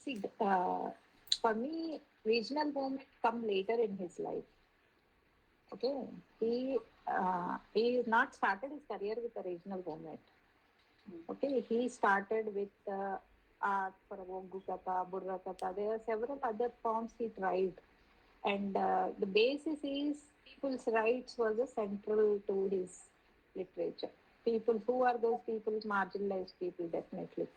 See, for me, regional movement come later in his life. Okay, he not started his career with the regional movement. Okay, he started with art for Oggu Katha, Burra Katha. There are several other forms he tried, and the basis is people's rights was a central to his literature. People, who are those people? Marginalized people, definitely.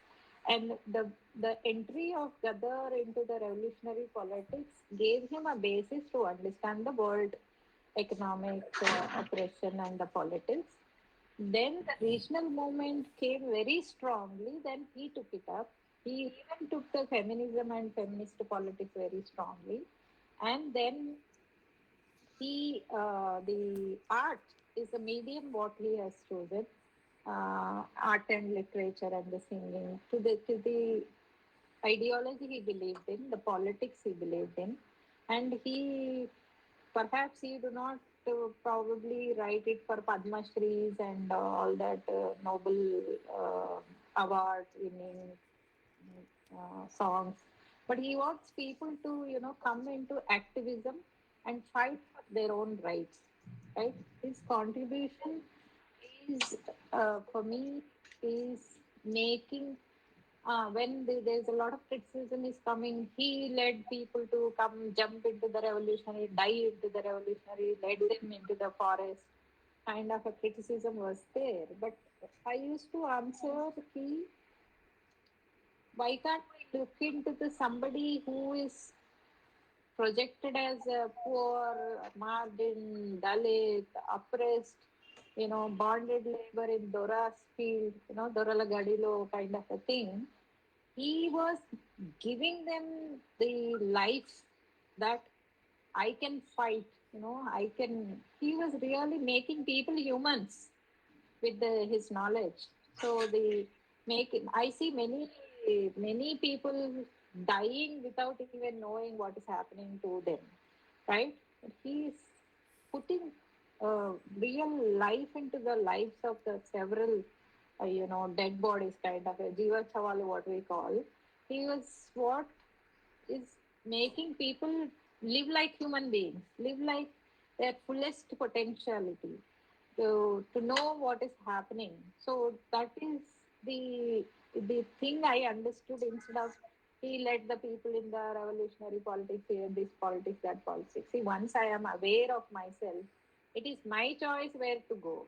And the entry of Gaddar into the revolutionary politics gave him a basis to understand the world economic oppression and the politics. Then the regional movement came very strongly. Then he took it up. He even took the feminism and feminist politics very strongly. And then the art is the medium what he has chosen. Art and literature and the singing to the ideology he believed in, the politics he believed in, and perhaps he do not probably write it for Padma Shris and all that noble award winning songs, but he wants people to come into activism and fight for their own rights. Right, his contribution is for me is making when there's a lot of criticism is coming, he led people to come jump into the revolutionary, die into the revolutionary, led them into the forest. Kind of a criticism was there. But I used to answer, why can't we look into somebody who is projected as a poor, margin, Dalit, oppressed, bonded labor in Dora's field, Dorala Gadilo kind of a thing. He was giving them the life that I can fight, he was really making people humans with his knowledge. So I see many people dying without even knowing what is happening to them, right? He is putting real life into the lives of the several, dead bodies, kind of a jiva chawal, what we call. He was what is making people live like human beings, live like their fullest potentiality, to know what is happening. So that is the thing I understood. Instead of he led the people in the revolutionary politics, here this politics, that politics. See, once I am aware of myself, it is my choice where to go.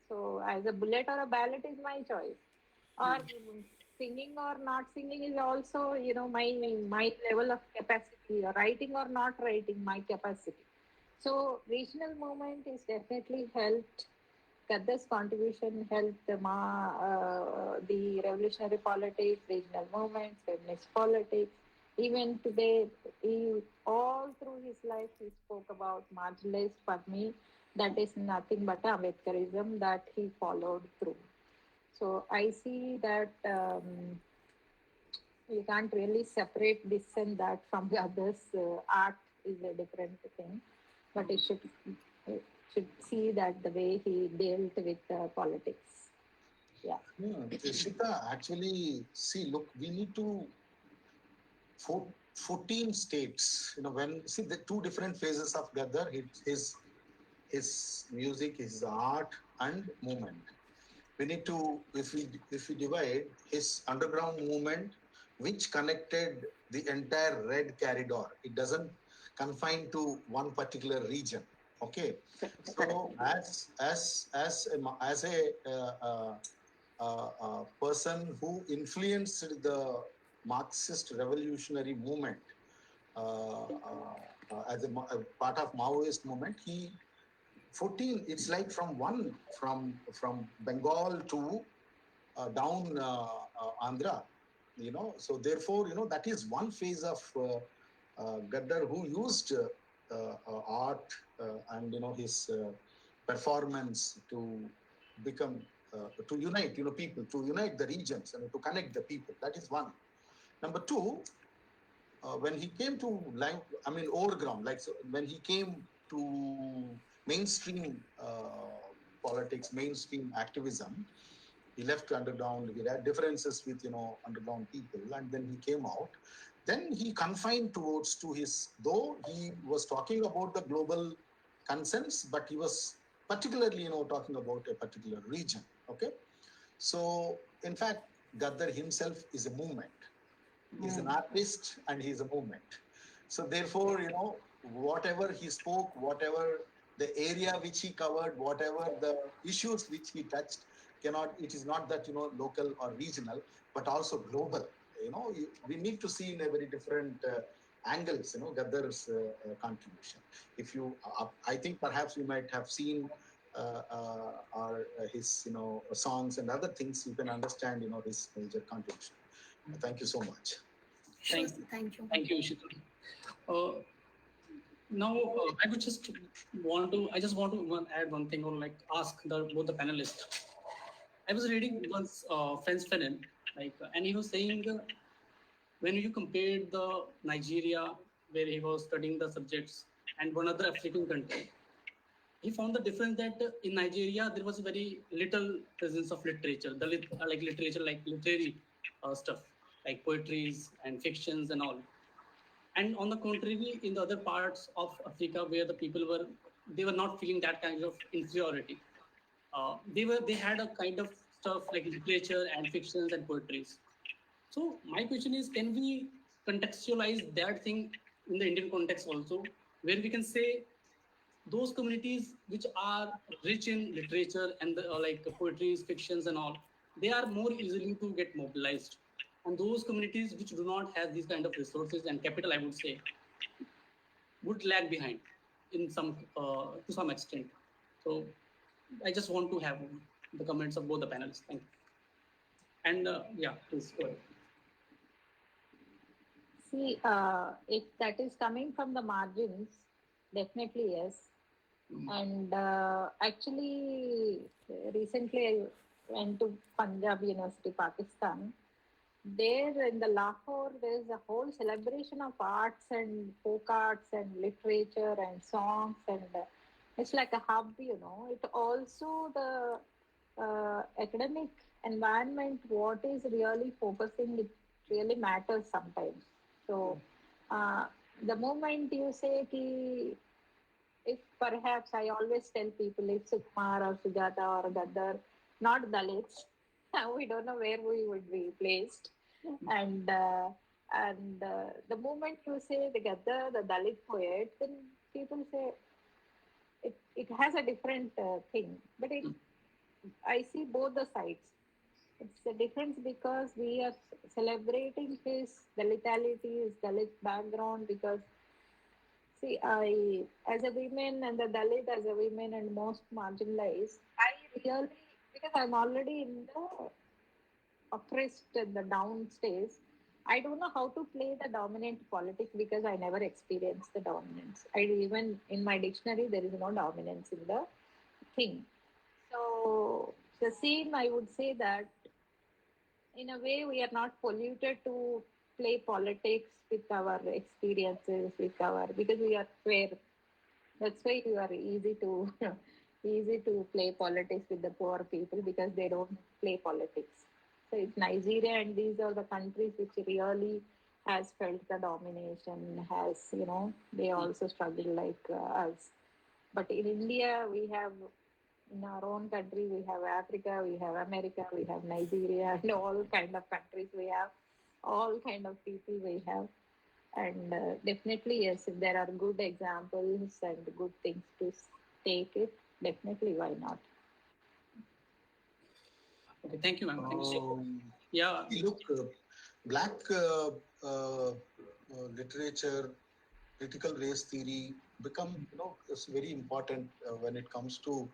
So as a bullet or a ballot is my choice. Or singing or not singing is also, my level of capacity, or writing or not writing, my capacity. So regional movement is definitely helped. Gaddar's contribution helped the revolutionary politics, regional movements, feminist politics. Even today, all through his life, he spoke about marginalized. For me, that is nothing but Ambedkarism that he followed through. So I see that you can't really separate this and that from the others. Art is a different thing, but it should see that the way he dealt with politics. Yeah. Ishita, actually, see, look, we need to 14 states. When see the two different phases of Gaddar, his music, his art, and movement. We need to, if we divide his underground movement, which connected the entire red corridor, it doesn't confine to one particular region. Okay, so as a person who influenced the Marxist revolutionary movement as a part of Maoist movement, he 14, it's like from Bengal to down Andhra, So therefore, that is one phase of Gaddar, who used art and his performance to become to unite people, to unite the regions and to connect the people. That is one. Number two, when he came to overground, when he came to mainstream politics, mainstream activism, he left underground. He had differences with underground people, and then he came out. Then he confined towards to his, though he was talking about the global concerns, but he was particularly talking about a particular region. Okay, so in fact, Gaddar himself is a movement. He's an artist and he's a movement. So therefore, whatever he spoke, whatever the area which he covered, whatever the issues which he touched, it is not that local or regional, but also global. We need to see in a very different angles Gaddar's contribution. If you I think perhaps you might have seen his songs and other things, you can understand his major contribution. Thank you so much. Sure, thank you. Thank you, Ishita. Now, I just want to add one thing, or like ask both the panelists. I was reading once Franz Fanon, and he was saying when you compared the Nigeria, where he was studying the subjects, and one other African country, he found the difference that in Nigeria there was very little presence of literature, literary stuff, like poetries and fictions and all. And on the contrary, in the other parts of Africa, where the people were not feeling that kind of inferiority. They had a kind of stuff like literature and fictions and poetries. So my question is, can we contextualize that thing in the Indian context also, where we can say those communities which are rich in literature and poetries, fictions and all, they are more easily to get mobilized. And those communities which do not have these kind of resources and capital, I would say, would lag behind in to some extent. So I just want to have the comments of both the panelists. Thank you. And please go ahead. See, if that is coming from the margins, definitely yes. And actually, recently I went to Punjab University, Pakistan. There in the Lahore, there is a whole celebration of arts and folk arts and literature and songs, and it's like a hub, It also the academic environment, what is really focusing, it really matters sometimes. So the moment you say if perhaps I always tell people if Sukumar or Sujatha or Gaddar, not Dalits, we don't know where we would be placed. And the moment you say the Gaddar, the Dalit poet, then people say it has a different thing. But I see both the sides. It's a difference because we are celebrating his Dalitality, his Dalit background, because see, I, as a woman and the Dalit as a woman and most marginalized, I really, because I'm already in the oppressed and the downstairs, I don't know how to play the dominant politics because I never experienced the dominance. Even in my dictionary, there is no dominance in the thing. So the same, I would say that in a way we are not polluted to play politics with our experiences, because we are fair. That's why we are easy to play politics with the poor people because they don't play politics. So it's Nigeria and these are the countries which really has felt the domination, they also struggle like us. But in India, we have, in our own country, we have Africa, we have America, we have Nigeria, and all kind of countries we have, all kind of people we have. And definitely, yes, if there are good examples and good things to take it, definitely, why not? Okay, thank you, ma'am. Thank you. Yeah. Look, black literature, critical race theory, become, it's very important when it comes to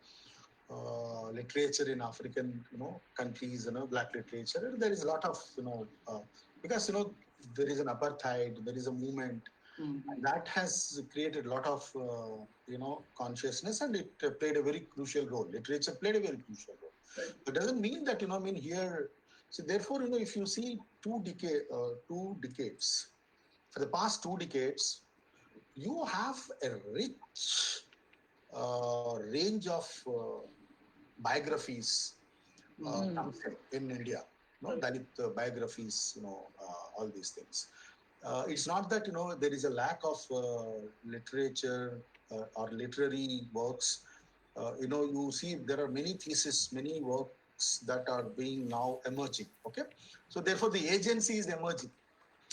literature in African, countries, black literature. There is a lot of, because, there is an apartheid, there is a movement, and that has created a lot of, consciousness, and it played a very crucial role. Literature played a very crucial role. Right. It doesn't mean that, here, so therefore, if you see 2 decades, for the past 2 decades, you have a rich range of biographies in India, Dalit biographies, all these things. It's not that, there is a lack of literature or literary works. You see there are many theses, many works that are being now emerging. Okay. So therefore the agency is emerging.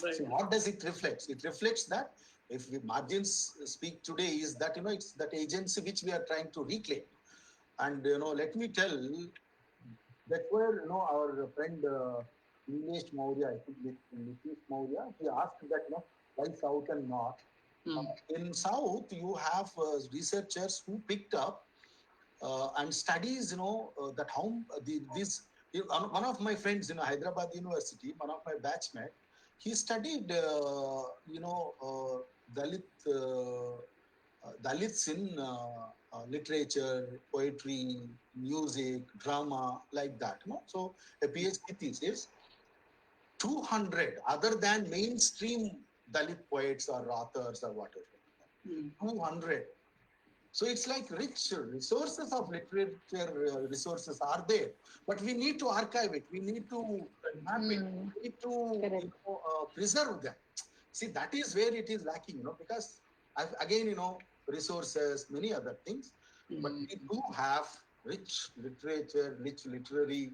Right. So what does it reflect? It reflects that if we margins speak today is that, it's that agency which we are trying to reclaim. And, let me tell, that's where, our friend Nilesh Maurya, I think Nitish Maurya, he asked that, why South and North? In South, you have researchers who picked up and studies, that how one of my friends in Hyderabad University, one of my batchmates, he studied, Dalits in literature, poetry, music, drama, like that. So a PhD thesis, 200 other than mainstream Dalit poets or authors or whatever. 200. So it's like rich resources of literature resources are there, but we need to archive it. We need to map it. We need to preserve them. See, that is where it is lacking, because again, resources, many other things, but we do have rich literature, rich literary,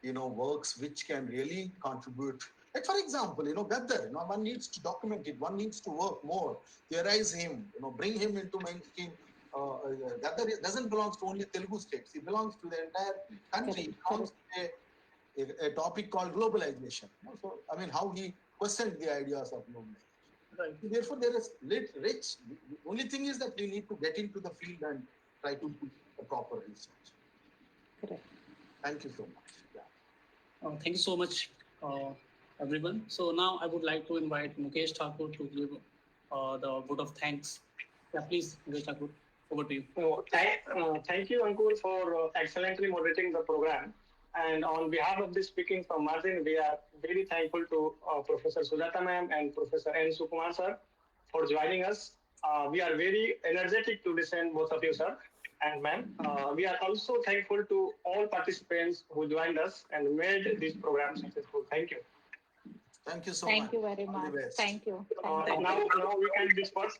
works which can really contribute. Like, for example, Gaddar, one needs to document it, one needs to work more, theorize him, bring him into mainstream. Gaddar doesn't belong to only Telugu states, he belongs to the entire country. He belongs to a topic called globalization. So, how he questioned the ideas of globalization. Right. Therefore, there is rich. The only thing is that we need to get into the field and try to do a proper research. Correct. Thank you so much. Yeah. Thank you so much, everyone. So now I would like to invite Mukesh Thakur to give the vote of thanks. Yeah, please, Mukesh Thakur, over to you. Thank you, Ankur, for excellently moderating the program. And on behalf of the Speaking from Margin, we are very thankful to Professor Sujatha ma'am and Professor N. Sukumar sir for joining us. We are very energetic to listen, both of you, sir and ma'am. We are also thankful to all participants who joined us and made this program successful. Thank you. Thank you so much. Thank you very much. Thank you. Now we can disperse.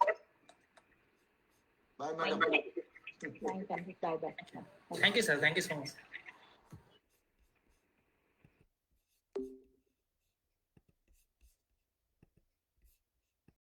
Bye, madam. Thank you. Bye bye. Thank you, sir. Thank you so much.